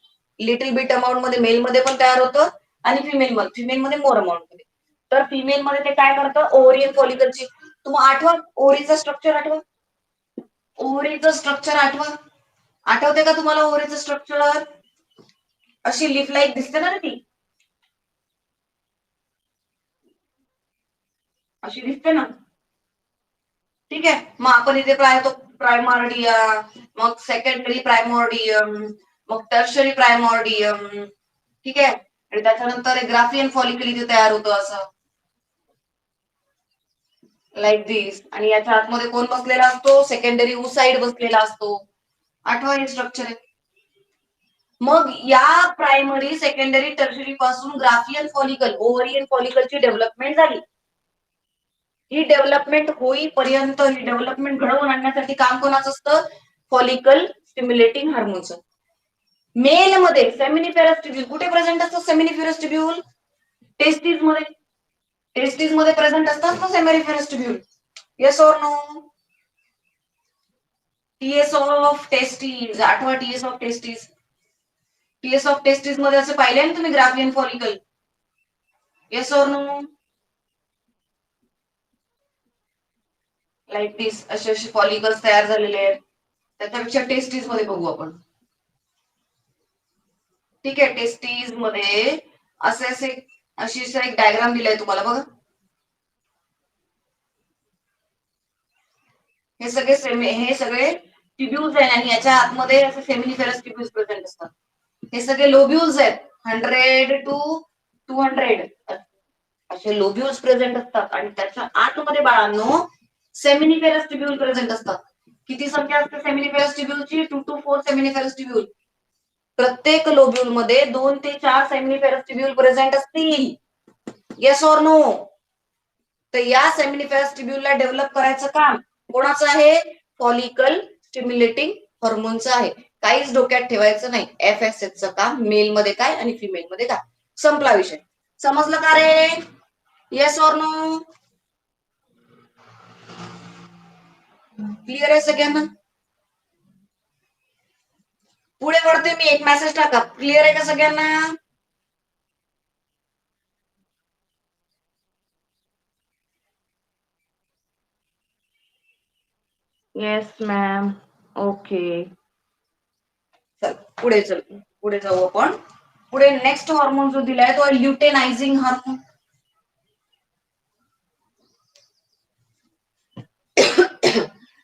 लिटिल बिट अमाऊंट मध्ये मेल मध्ये पण तयार होतं आणि फिमेल मध्ये मोर अमाऊंट मध्ये. तर फिमेल मध्ये ते काय करतं? ओव्हरियन फॉलिकलची. तुम्हाला आठवा ओव्हरीचं स्ट्रक्चर? आठवा ओव्हरीचं स्ट्रक्चर आठवा. आठवते का तुम्हाला ओव्हरीचं स्ट्रक्चर? अशी लीफ लाईक दिसते ना ती, अशी दिसते ना. ठीक आहे. मग आपण इथे पाहतो प्रायमॉर्डिया, मग सेकंडरी प्रायमॉर्डियम, मग टर्शरी प्रायमॉर्डियम. ठीक आहे. आणि त्याच्यानंतर ग्राफियन फॉलिकल इथे तयार होतं असं लाईक दिस. आणि याच्या आतमध्ये कोण बसलेला असतो? सेकंडरी उसाइड बसलेला असतो. आठवा हे स्ट्रक्चर आहे. मग या प्रायमरी, सेकंडरी, टर्शरी पासून ग्राफियन फॉलिकल, ओव्हरियन फॉलिकलची डेव्हलपमेंट झाली. ही डेव्हलपमेंट होईपर्यंत, ही डेव्हलपमेंट घडवून आणण्यासाठी काम कोणाचं असतं? फॉलिकल स्टिम्युलेटिंग हार्मोनचं. मेल मध्ये सेमिनिफेरस ट्यूब्यूल कुठे प्रेझेंट असतं? सेमिनिफेरस ट्यूब्यूल टेस्टिस मध्ये. टेस्टिस मध्ये प्रेझेंट असतात ना seminiferous tubule. Yes or no? TS of testis. आठवा TS of testis. TS of testis मध्ये असं पाहिलंय ना तुम्ही Graafian follicle. Yes or no? Like this असे फॉलिकल्स तयार झालेले आहेत. त्याच्यापेक्षा टेस्टिस मध्ये बघू आपण. ठीक आहे. टेस्टिस मध्ये असे अशी एक डायग्राम दिलाय तुम्हाला बघा. हे सगळे ट्यूब्यूल्स आहेत आणि याच्या आतमध्ये असे सेमिनिफेरस ट्यूब्यूल्स प्रेझेंट असतात. हे सगळे लोब्यूल्स आहेत. 100 to 200 असे लोब्यूल्स प्रेझेंट असतात आणि त्याच्या आतमध्ये बाळांनो सेमिनिफेरस ट्यूब्यूल प्रेझेंट असतात. किती संख्या असते सेमिनिफेरस ट्यूब्यूलची? 2 to 4 सेमिनिफेरस ट्यूब्यूल. प्रत्येक लोब्युल मध्ये 2 ते 4 सेमिनिफेरस ट्युब्यूल प्रेझेंट असतील. Yes or no? तर या सेमिनिफेरस ट्युब्यूलला डेव्हलप करायचं काम कोणाचं आहे? फॉलिकल स्टिम्युलेटिंग हॉर्मोनचं आहे. काहीच डोक्यात ठेवायचं नाही. FSHचं काम मेल मध्ये काय आणि फिमेल मध्ये काय. संपला विषय. समजलं का रे? Yes or no? क्लिअर आहे सगळ्यांना? पुढे वळते मी. एक मेसेज टाका. क्लिअर आहे का सगळ्यांना? Yes ma'am. ओके. चल पुढे जाऊ आपण. पुढे नेक्स्ट हॉर्मोन जो दिलाय तो ल्युटेनायझिंग हार्मोन.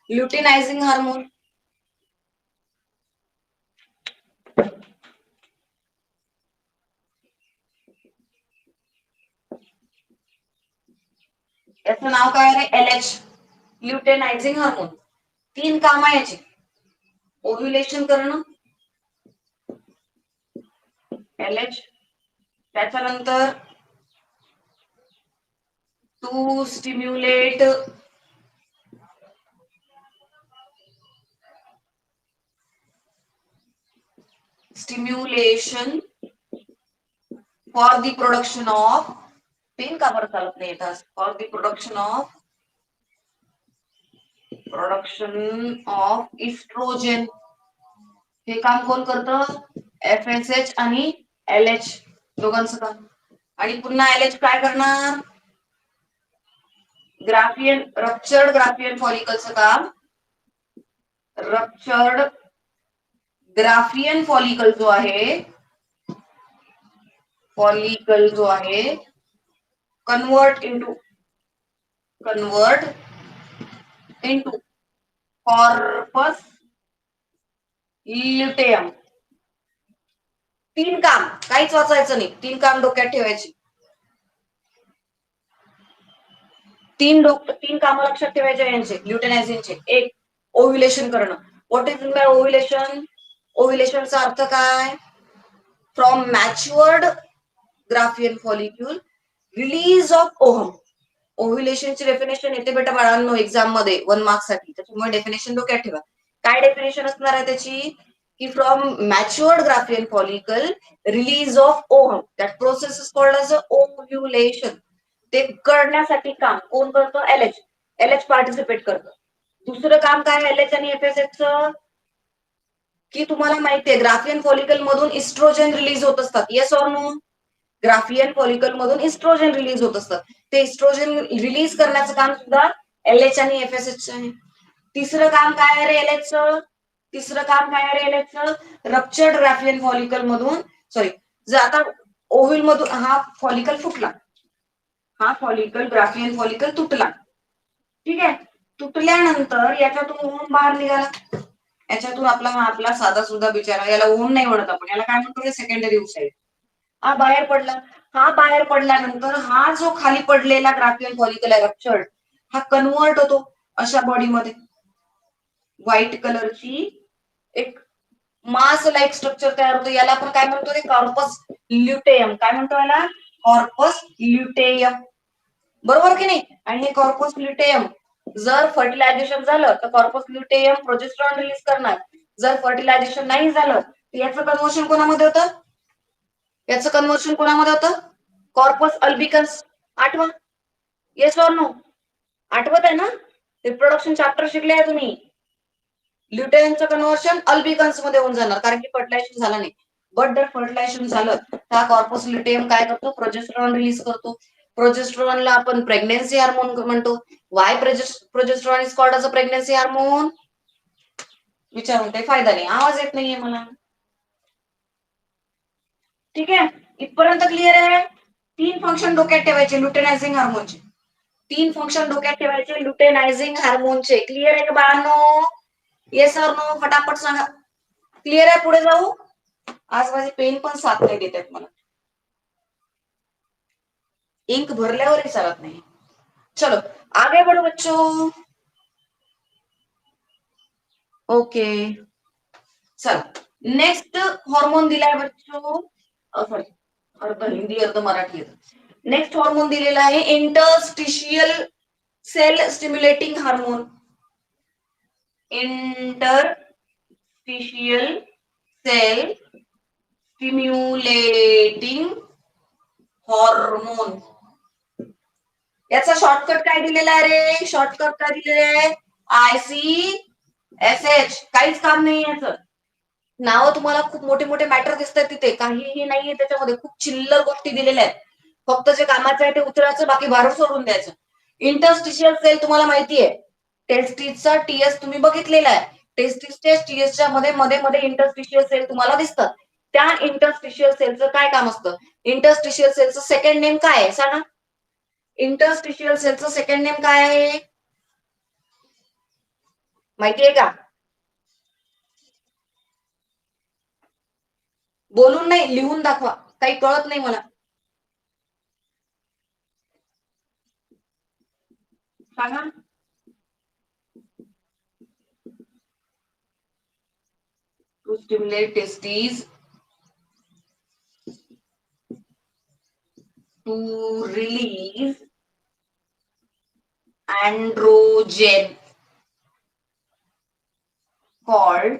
ल्युटेनायझिंग हार्मोन याचं नाव काय आहे? LH. ल्युटेनायझिंग हार्मोन. 3 काम आहे याची. ओव्ह्युलेशन करणं, LH. त्याच्यानंतर to stimulate stimulation for the production of. Pen का बरं चालत नाही येतात? For the production of oestrogen. हे काम कोण करतं? FSH आणि LH दोघांचं काम. आणि पुन्हा LH काय करणार? रप्चर्ड ग्राफियन फॉलिकलचं काम. रप्चर्ड ग्राफियन फॉलिकल जो आहे कन्वर्ट इनटू कॉर्पस ल्युटेयम. 3 काम. काहीच वाचायचं नाही. 3 काम डोक्यात ठेवायची. 3 काम लक्षात ठेवायचे यांचे ल्युटेनायझिंगचे. 1. ओव्ह्युलेशन करणं. What is by ovulation? ओव्ह्युलेशनचा अर्थ काय? From matured Graafian follicle release of ovum. ओव्ह्युलेशनची डेफिनेशन येते बेटा बाळांनो एक्झाम मध्ये 1 मार्क साठी. त्याच्यामुळे डेफिनेशन डोक्यात ठेवा. काय डेफिनेशन असणार आहे त्याची? की from matured Graafian follicle release of ovum. That process is called as ovulation. ते करण्यासाठी काम कोण करतं? LH पार्टिसिपेट करतं. दुसरं काम काय LH आणि FSHचं? की तुम्हाला माहितीये ग्राफियन फॉलिकल मधून इस्ट्रोजन रिलीज होत असतात. Yes or no? Graafian follicle मधून इस्ट्रोजन रिलीज होत असतात. ते इस्ट्रोजन रिलीज करण्याचं काम सुद्धा LH आणि FSH आहे. तिसरं काम काय आहे LHचं? रप्चर्ड ग्राफियन फॉलिकल मधून जर आता ओव्ह्यूल मधून हा फॉलिकल फुटला, हा फॉलिकल ग्राफियन फॉलिकल तुटला. ठीक आहे. तुटल्यानंतर याच्यातून ओव्हम बाहेर निघाला. याच्यातून आपला साधा सुद्धा बिचारा, याला ओव्हम नाही म्हणत आपण, याला काय म्हणतो? सेकंडरी ओव्हसाइड. हा बाहेर पडला. हा बाहेर पडल्यानंतर हा जो खाली पडलेला ग्राफियन फॉलिकल आहे रप्चर्ड, हा कन्वर्ट होतो अशा बॉडीमध्ये. व्हाईट कलरची एक मास लाईक स्ट्रक्चर तयार होतं. याला आपण काय म्हणतो? रे कॉर्पस ल्युटेयम. काय म्हणतो याला? कॉर्पस ल्युटेयम. बरोबर की नाही? आणि हे कॉर्पस ल्युटेयम जर फर्टिलायझेशन झालं तर कॉर्पस ल्युटेयम प्रोजेस्टेरॉन रिलीज करणार. जर फर्टिलायझेशन नाही झालं तर याचं कन्व्हर्शन कोणामध्ये होतं? Corpus albicans. आठवा. Yes or no? आठवत आहे ना? रिप्रोडक्शन चॅप्टर शिकले आहे तुम्ही. ल्युटेयमचं कन्व्हर्शन अल्बिकन्स मध्ये होऊन जाणार कारण की फर्टिलायझेशन झालं नाही. बट जर फर्टिलायझेशन झालं तर हा कॉर्पस ल्युटेयम काय करतो? प्रोजेस्टेरॉन रिलीज करतो. प्रोजेस्टेरॉनला आपण प्रेग्नन्सी हार्मोन म्हणतो. Y progesterone is called as a pregnancy hormone? विचारून काही फायदा नाही. आवाज येत नाहीये मला. ठीक आहे. इथपर्यंत क्लिअर आहे? 3 फंक्शन डोक्यात ठेवायचे ल्युटेनायझिंग हार्मोनचे. 3 फंक्शन डोक्यात ठेवायचे ल्युटेनायझिंग हार्मोनचे. क्लिअर आहे का बाळांनो? Yes or no? फटाफट सांगा. क्लिअर आहे? पुढे जाऊ. आज माझे पेन पण साथ नाही देत आहेत मला. इंक भरल्यावरही चालत नाही. चलो आगे बढ़ो बच्चों. ओके चल नेक्स्ट हॉर्मोन दिलाय बच्चो, सॉरी अर्ध हिंदी अर्ध मराठी. नेक्स्ट हॉर्मोन दिलेला आहे interstitial cell stimulating hormone. Interstitial cell stimulating hormone. याचा शॉर्टकट काय दिलेला आहे रे? शॉर्टकट काय दिलेला आहे? ICSH. काहीच काम नाही याचं. नाव तुम्हाला खूप मोठे मोठे मॅटर दिसतात तिथे, काहीही नाहीये त्याच्यामध्ये, खूप चिल्लर गोष्टी दिलेल्या आहेत. फक्त जे कामाचं आहे ते उचलायचं, बाकी भारत सोडून द्यायचं. इंटरस्टिशियल सेल तुम्हाला माहितीये, टेस्टिसचा टीएस तुम्ही बघितलेला आहे. टेस्टिसच्या टीएसच्या मध्ये मध्ये मध्ये इंटरस्टिशियल सेल तुम्हाला दिसतात. त्या इंटरस्टिशियल सेलचं काय काम असतं? इंटरस्टिशियल सेलचं सेकंड नेम काय आहे सांगा? इंटरस्टिशियल सेलचं सेकंड नेम काय आहे माहितीये का? बोलून नाही, लिहून दाखवा, काही कळत नाही मला. सांगा. To stimulate testes to release androgen called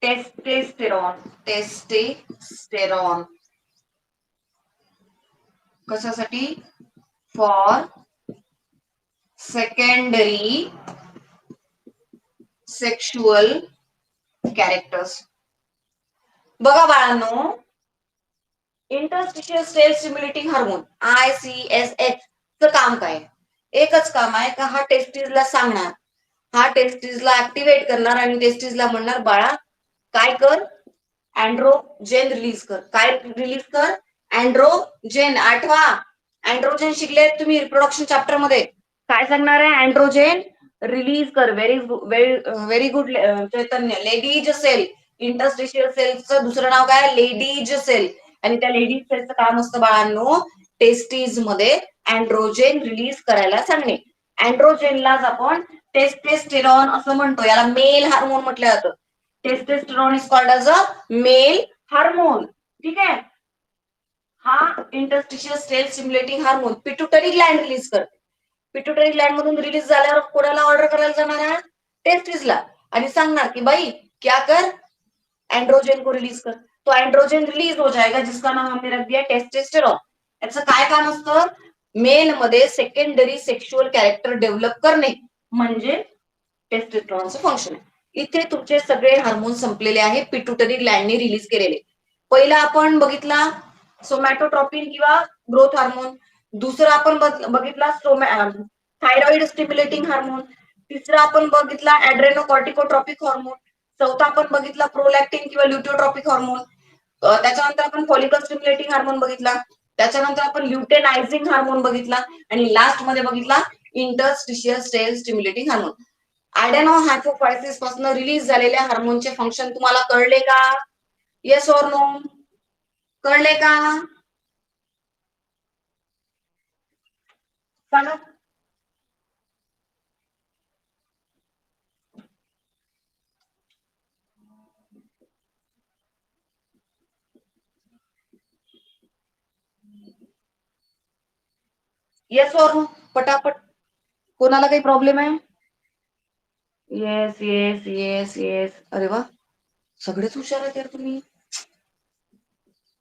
testosterone. Testosterone. कशासाठी? For secondary sexual characters. बघा बाळांनो, interstitial cell stimulating hormone ICSH चं काम काय? एकच काम आहे का हा टेस्टिसला सांगणार, हा टेस्टिसला ऍक्टिव्हेट करणार आणि टेस्टिसला म्हणणार बाळा काय कर, अँड्रोजेन रिलीज कर. काय रिलीज कर? अँड्रोजेन. आठवा, अँड्रोजेन शिकले तुम्ही रिप्रोडक्शन चॅप्टर मध्ये. काय सांगणार आहे? अँड्रोजेन रिलीज कर. Very very good Chaitanya. Leydig cell, interstitial सेलचं दुसरं नाव काय? Leydig cell. आणि त्या लेडीज सेलचं काम असतं बाळांनो, टेस्टीज मध्ये अँड्रोजेन रिलीज करायला सांगणे. अँड्रोजेनलाच आपण टेस्टेस्टेरॉन असं म्हणतो, याला मेल हार्मोन म्हटलं जातं. Testosterone is called as a male hormone. ठीक आहे. हा interstitial cell stimulating hormone pituitary gland release करते. पिट्युटरी ग्लॅंड मधून रिलीज झाल्यावर कोणाला ऑर्डर करायला जाणार आहे? टेस्टिसला. आणि सांगणार की भाई क्या कर, एंड्रोजन को रिलीज कर. तो एंड्रोजन रिलीज हो जाएगा जिसका नाम हमने रख दिया टेस्टेस्टेरॉन. याचं काय काम असतं? मेल मध्ये सेकंडरी सेक्शुअल कॅरेक्टर डेव्हलप करणे म्हणजे टेस्टेस्टेरॉनचं फंक्शन आहे. इथे तुमचे सगळे हार्मोन संपलेले आहे, पिट्युटरी ग्लॅंडने रिलीज केलेले. पहिला आपण बघितला सोमॅटोट्रॉपिन किंवा ग्रोथ हार्मोन. दुसरा आपण बघितला थायरॉइड स्टिम्युलेटिंग हार्मोन. तिसरा आपण बघितला ऍड्रेनोकॉर्टिकोट्रॉपिक हार्मोन. चौथा आपण बघितला प्रोलॅक्टिन किंवा ल्युटिओट्रॉपिक हार्मोन. त्याच्यानंतर आपण फॉलिकल स्टिम्युलेटिंग हार्मोन बघितला. त्याच्यानंतर आपण ल्युटेनायझिंग हार्मोन बघितला. आणि लास्ट मध्ये बघितला interstitial cell stimulating hormone. Adeno hypophysis पासून रिलीज झालेल्या हार्मोनचे फंक्शन तुम्हाला कळले का? Yes or no? कळले का? सांगा. Yes or no? पटापट. कोणाला काही प्रॉब्लेम आहे? Yes yes yes yes. अरे वा, सगळेच हुशार आहेत यार तुम्ही.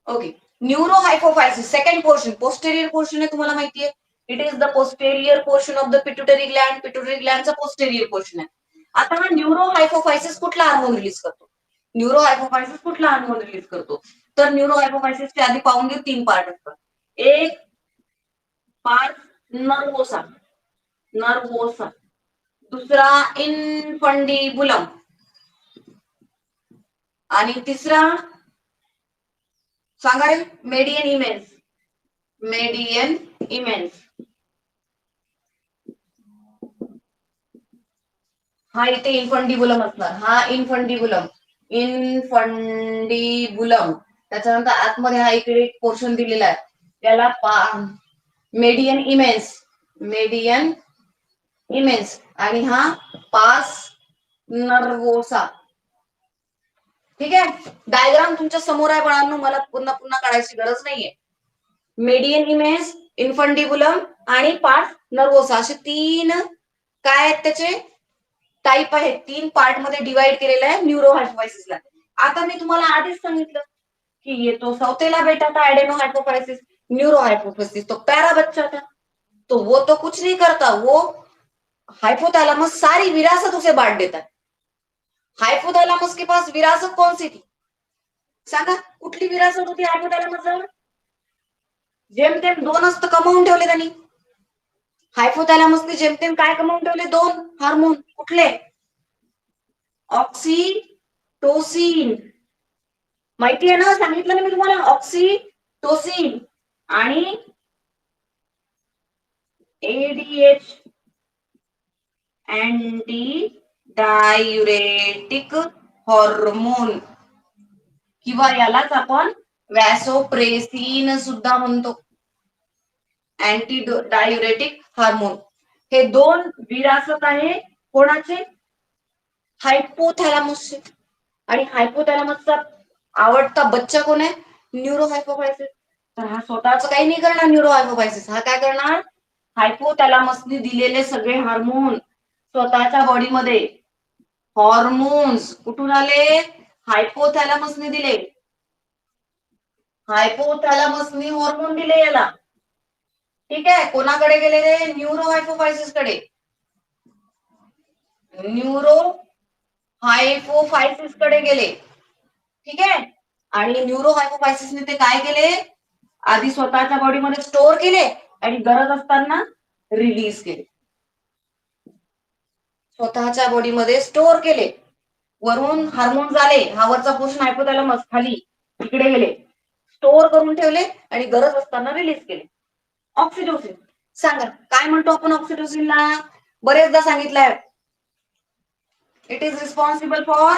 Okay. Neuro hypophysis second portion, posterior portion आहे, तुम्हाला माहितीये. It is the posterior portion of the pituitary gland. Pituitary ग्लॅंडचा पोस्टेरियर पोर्शन आहे. आता हा न्यूरो हायपोफायसिस कुठला हार्मोन रिलीज करतो? न्यूरो हायपोफायसिस कुठला हार्मोन रिलीज करतो? तर न्यूरो हायपोफायसिसचे आधी पाहून घेऊ, 3 पार्ट असतात. एक पार्ट नर्वोसा. नर्वोसा. दुसरा इनफंडिबुलम. आणि तिसरा सांगा रे, मेडियन इमेन्स. Median immense. हा इथे इनफंडिबुलम असणार. हा इनफंडिबुलम. इनफंडिबुलम. त्याच्यानंतर आतमध्ये हा इकडे पोर्शन दिलेला आहे, त्याला मेडियन इमेन्स. Median immense. आणि हा पास नर्वोसा. ठीक आहे. डायग्राम तुमच्या समोर आहे बाळांनो, मला पुन्हा पुन्हा काढायची गरज नाहीये. मेडियन इमेज, इन्फंडिबुलम आणि पार्ट नर्वोसा असे तीन काय आहेत त्याचे टाईप आहेत. तीन पार्ट मध्ये डिवाइड केलेलं आहे न्यूरो हायपोफायसिसला. आता मी तुम्हाला आधीच सांगितलं कि ये तो सौतेला बेटा था एडेनो हाइपोफाइसिस, न्यूरो हाइपोफाइसिस तो प्यारा बच्चा था, तो वो तो कुछ नहीं करता, वो हाइपोथैलेमस सारी विरासत उसे बांट देता है. हाइपोथैलेमस के पास विरासत कौन सी थी सांगा, कुठली विरासत होती हायपोथॅलॅमस जवळ? जेमतेम दोनच तर कमावून ठेवले त्यांनी. हायपोथॅलॅमसने जेमतेम काय कमावून ठेवले? दोन हार्मोन. कुठले? ऑक्सिटोसिन. माहिती आहे ना, सांगितलं ना मी तुम्हाला, ऑक्सिटोसिन आणि एडीएच अँटी डायुरेटिक हॉर्मोन किंवा यालाच आपण वॅसोप्रेसिन सुद्धा म्हणतो. Anti diuretic hormone. हे दोन विरासत आहे कोणाचे? हायपोथॅलॅमसचे. आणि हायपोथॅलॅमसचा आवडता बच्चा कोण आहे? न्यूरो हायपोफायसिस. तर हा स्वतःच काही नाही करणार न्यूरो हायपोफायसिस. हा काय करणार? हायपोथॅलॅमसने दिलेले सगळे हार्मोन स्वतःच्या बॉडीमध्ये. हॉर्मोन्स कुठून आले? हायपोथॅलॅमसने दिले. हायपोथॅलॅमसने हॉर्मोन दिले याला. ठीक आहे. कोणाकडे गेले रे? न्यूरो हायपोफायसिस कडे. न्यूरो हायपोफायसिस कडे गेले. ठीक आहे. आणि न्यूरो हायपोफायसिसने ते काय केले? आधी स्वतःच्या बॉडीमध्ये स्टोअर केले आणि गरज असताना रिलीज केले. स्वतःच्या बॉडीमध्ये स्टोअर केले. वरून हार्मोन झाले, हा वरचा पोर्शन हायपोथॅलॅमस, खाली इकडे गेले, स्टोअर करून ठेवले आणि गरज असताना रिलीज केले. ऑक्सिटोसिन. सांगा काय म्हणतो आपण ऑक्सिटोसिनला? बरेचदा सांगितलंय. It is responsible for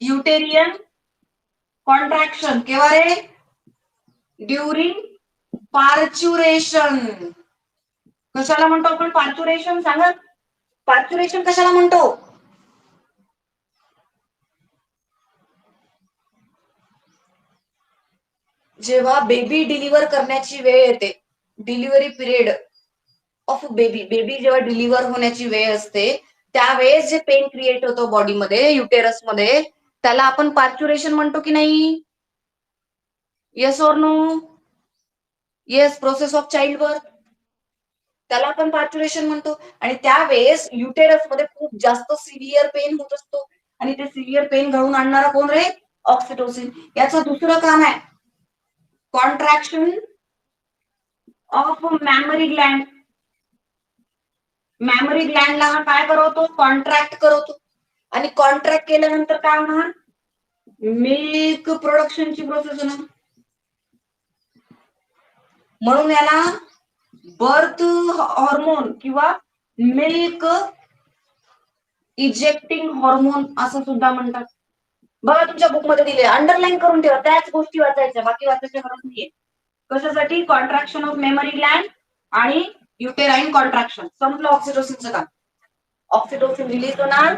uterine contraction. केव्हा रे? ड्युरिंग पार्च्युरेशन. कशाला म्हणतो आपण पार्च्युरेशन? सांगा, पार्च्युरेशन कशाला म्हणतो? जेव्हा बेबी डिलिव्हर करण्याची वेळ येते, delivery period of baby, baby जेव्हा डिलिव्हर होण्याची वेळ असते त्यावेळेस जे पेन क्रिएट होतो बॉडीमध्ये, युटेरस मध्ये, त्याला आपण पार्च्युरेशन म्हणतो की नाही? Yes or no? Yes, process of child birth, त्याला आपण पार्च्युरेशन म्हणतो. आणि त्यावेळेस युटेरस मध्ये खूप जास्त सिव्हिअर पेन होत असतो आणि ते सिव्हिअर पेन घडवून आणणारा कोण रे? ऑक्सिटोसिन. याचं दुसरं काम आहे contraction of mammary gland. Mammary ग्लँडला हा काय करवतो? कॉन्ट्रॅक्ट करवतो. आणि कॉन्ट्रॅक्ट केल्यानंतर काय होणार? मिल्क प्रोडक्शनची प्रोसेस होणार. म्हणून याला बर्थ हॉर्मोन किंवा मिल्क इजेक्टिंग हॉर्मोन असं सुद्धा म्हणतात. बघा तुमच्या बुक मध्ये दिले, अंडरलाईन करून ठेवा, त्याच गोष्टी वाचायच्या, बाकी वाचायच्या गरज नाहीये. कशासाठी? कॉन्ट्रॅक्शन ऑफ मेमरी ग्लँड आणि युटेराईन कॉन्ट्रॅक्शन. संपलं ऑक्सिटोसिनचं काम. ऑक्सिटोसिन रिलीज होणार,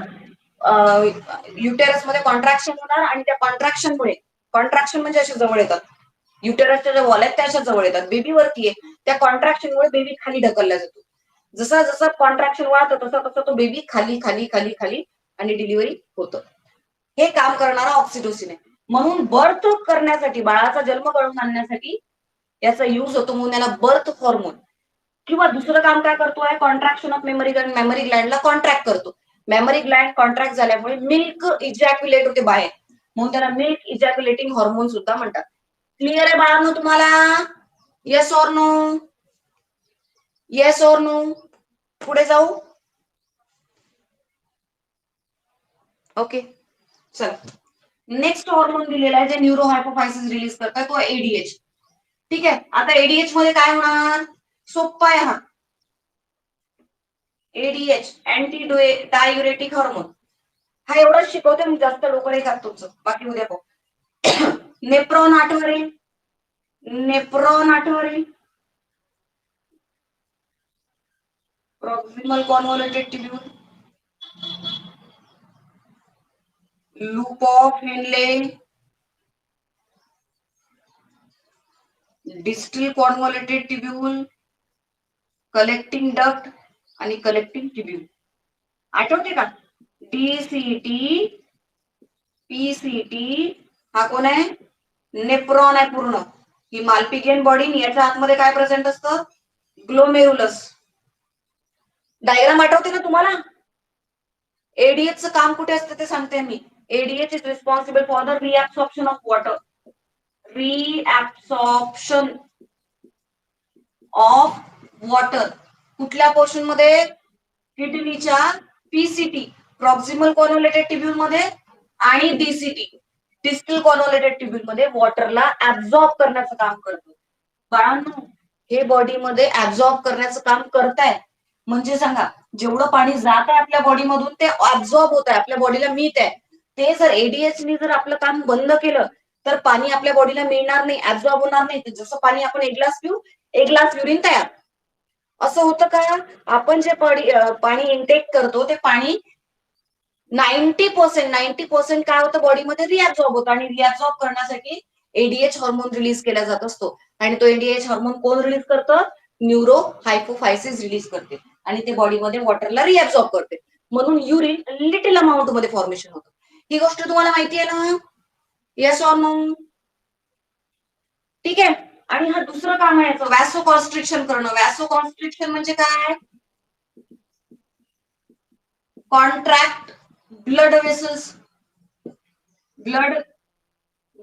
युटेरस मध्ये कॉन्ट्रॅक्शन होणार आणि त्या कॉन्ट्रॅक्शनमुळे, कॉन्ट्रॅक्शन म्हणजे असे जवळ येतात, युटेरसच्या ज्या वॉल आहेत त्या अशा जवळ येतात, बेबी वरती आहे, त्या कॉन्ट्रॅक्शनमुळे बेबी खाली ढकलला जातो. जसा जसा कॉन्ट्रॅक्शन वाढतं तसा तसा तो बेबी खाली खाली खाली खाली आणि डिलिव्हरी होतं. हे काम करणारा ऑक्सिटोसिन आहे. म्हणून बर्थ करण्यासाठी, बाळाचा जन्म घडवून आणण्यासाठी याचा युज होतो, म्हणून याला बर्थ हॉर्मोन. किंवा दुसरं काम काय करतोय? Contraction of memory gland, memory ग्लँडला कॉन्ट्रॅक्ट करतो. मेमरी ग्लँड कॉन्ट्रॅक्ट झाल्यामुळे मिल्क इजॅक्युलेट होते बाहेर, म्हणून त्याला मिल्क इजॅक्युलेटिंग हॉर्मोन सुद्धा म्हणतात. क्लिअर आहे बाळांनो तुम्हाला? Yes or no? Yes or no? पुढे जाऊ. ओके, चला. नेक्स्ट हॉर्मोन दिलेला आहे जे न्यूरो हायपोफायसिस रिलीज करतात, तो एडीएच. ठीक आहे. आता एडीएच मध्ये काय होणार? सोप्पा आहे हा. ADH anti diuretic hormone. हा एवढंच शिकवते, मी जास्त डोकं नाही खात तुमचं, बाकी उद्या पाहू. नेप्रॉन आठवरे, नेप्रॉन आठवरे, proximal convoluted tubule. Loop of Henle, distal convoluted tubule, collecting duct आणि कलेक्टिंग ट्यूब्यूल. आठवते का? डीसीटी, पीसीटी हा कोण आहे? नेफ्रॉन आहे पूर्ण. ही माल्पिगियन बॉडी, याच्या आतमध्ये काय प्रेझेंट असतं? ग्लोमेरुलस. डायग्राम आठवते ना तुम्हाला? एडीएच काम कुठे असतं ते सांगते मी. ADH is responsible for the reabsorption of water. Reabsorption of water कुठल्या पोर्शन मध्ये? किडनीच्या पीसीटी प्रॉक्सिमल कॉन्व्होल्युटेड ट्यूब्यूल मध्ये आणि डीसीटी डिस्टल कॉन्व्होल्युटेड ट्यूब्यूल मध्ये वॉटरला ऍब्झॉर्ब करण्याचं काम करतो. बाळांनो, हे बॉडीमध्ये ऍब्झॉर्ब करण्याचं काम करताय म्हणजे सांगा, जेवढं पाणी जात आहे आपल्या बॉडीमधून ते ऍब्झॉर्ब होत आहे, आपल्या बॉडीला मिळत आहे. ते जर एडीएचनी जर आपलं काम बंद केलं तर पाणी आपल्या बॉडीला मिळणार नाही, ऍब्झॉर्ब होणार नाही. जसं पाणी आपण एक ग्लास पिऊ, एक ग्लास युरिन तयार. असं होतं का? आपण जे पाणी इनटेक करतो ते पाणी 90% काय होतं बॉडीमध्ये? रिअब्झॉर्ब होतं. आणि रिअब्झॉर्ब करण्यासाठी एडीएच हार्मोन रिलीज केला जात असतो. आणि तो एडीएच हार्मोन कोण रिलीज करतं? न्यूरो हायपोफायसिस रिलीज करते आणि ते बॉडीमध्ये वॉटरला रिअब्झॉर्ब करते. म्हणून युरिन लिटिल अमाऊंट मध्ये फॉर्मेशन होतं. ही गोष्ट तुम्हाला माहिती आहे ना? Yes or no? ठीक आहे. आणि हा दुसरं काम आहे याचं, वॅसो कॉन्स्ट्रिक्शन करणं. वॅसो कॉन्स्ट्रिक्शन म्हणजे काय? Contract blood vessels, blood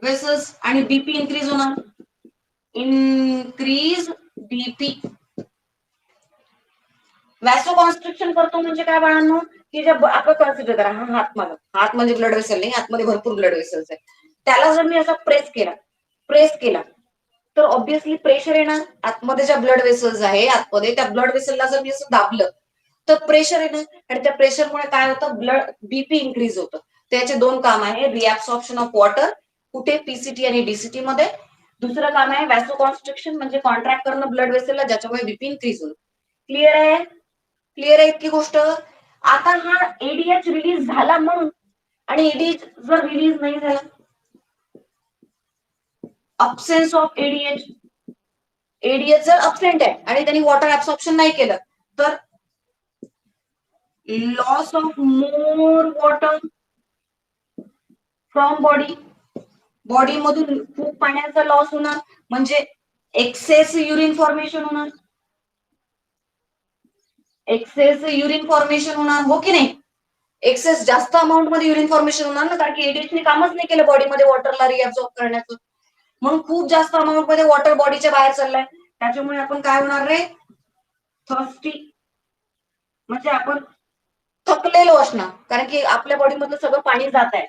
vessels आणि बीपी इन्क्रीज होणार. Increase BP. वॅसो कॉन्स्ट्रिक्शन करतो म्हणजे काय बाळांनो? की जर आपण कन्सिडर करा, हा हात माझा, हात म्हणजे ब्लड वेसल नाही, आतमध्ये भरपूर ब्लड वेसल्स आहे. त्याला जर मी असा प्रेस केला तर ऑब्व्हियसली प्रेशर येणार. आतमध्ये ज्या ब्लड वेसल्स आहे आतमध्ये, त्या ब्लड वेसलला जर मी असं दाबलं तर प्रेशर येणार आणि त्या प्रेशरमुळे काय होतं? ब्लड बीपी इन्क्रीज होतं. त्याचे दोन काम आहे, रिअब्सॉर्प्शन ऑफ वॉटर कुठे? पीसीटी आणि डीसीटी मध्ये. दुसरं काम आहे वॅसो कॉन्स्ट्रिक्शन म्हणजे कॉन्ट्रॅक्ट करणं ब्लड वेसलला, ज्याच्यामुळे बीपी इन्क्रीज होतं. क्लिअर आहे? क्लिअर आहे इतकी गोष्ट? आता हा एडीएच रिलीज झाला म्हणून, आणि एडीएच जर रिलीज नाही झाला, अब्सेन्स ऑफ एडीएच, एडीएच जर अब्सेंट आहे आणि त्यांनी वॉटर ऍब्सॉर्प्शन नाही केलं तर loss of more water from body. Body मधून खूप पाण्याचा लॉस होणार म्हणजे एक्सेस युरिन फॉर्मेशन होणार. एक्सेस युरिन फॉर्मेशन होणार, हो की नाही? एक्सेस जास्त अमाऊंट मध्ये युरिन फॉर्मेशन होणार ना, कारण की एडीएचने कामच नाही केलं बॉडीमध्ये वॉटरला रिअब्सॉर्ब करण्याचं. म्हणून खूप जास्त अमाऊंट मध्ये वॉटर बॉडीच्या बाहेर चाललाय. त्याच्यामुळे आपण काय होणार रे? थर्स्टी, म्हणजे आपण थकलेलो असणार, कारण की आपल्या बॉडीमधलं सगळं पाणी जात आहे.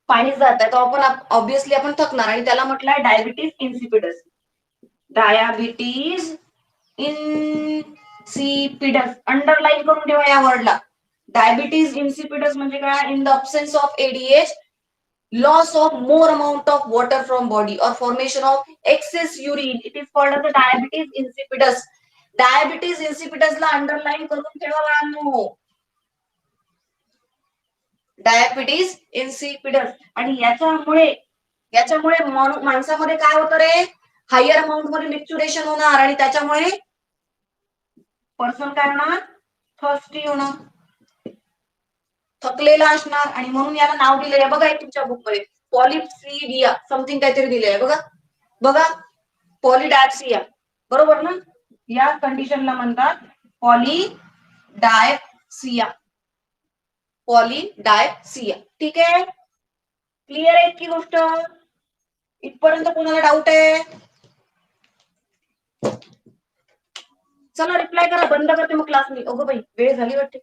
तर आपण ऑब्व्हियसली आपण थकणार. आणि त्याला म्हटलंय diabetes insipidus. Diabetes insipidus underline करून ठेवा या वर्डला. डायबिटीज इन्सिपिडस म्हणजे काय? In the absence of ADH, loss of more amount of water from body or formation of excess urine, it is called as a diabetes insipidus. Diabetes insipidus ला अंडरलाईन करून ठेवा बाळांनो. Diabetes insipidus. आणि याच्यामुळे माणसामध्ये काय होतं रे? हायर अमाऊंट मध्ये मिक्च्युरेशन होणार आणि त्याच्यामुळे पर्सन काय होणार? थर्स्टी होणार, थकलेला असणार. आणि म्हणून याला नाव दिलंय बघा तुमच्या बुक मध्ये, पॉलिप्सिडिया समथिंग काहीतरी दिलंय बघा. बघा, पॉलिडायप्सिया, बरोबर ना? या कंडिशनला म्हणतात पॉलिडायप्सिया. पॉलिडायप्सिया. ठीक आहे? क्लिअर आहे की गोष्ट? इथपर्यंत कोणाला डाऊट आहे? चला रिप्लाय करा, बंद करते मग क्लास मी. अगो बाई, वेळ झाली वाटते.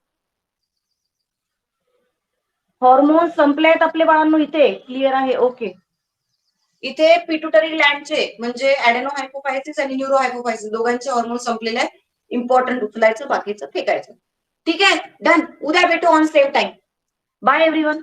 हॉर्मोन संपले आहेत आपले बाळांनो इथे. क्लिअर आहे? ओके. इथे पिट्युटरी ग्लँडचे म्हणजे ऍडेनो हायपोफायसिस आणि न्यूरो हायपोफायसिस दोघांचे हॉर्मोन संपलेले आहे. इम्पॉर्टंट उचलायचं, बाकीचं फेकायचं. ठीक आहे? डन. उद्या भेटू on same time. Bye everyone.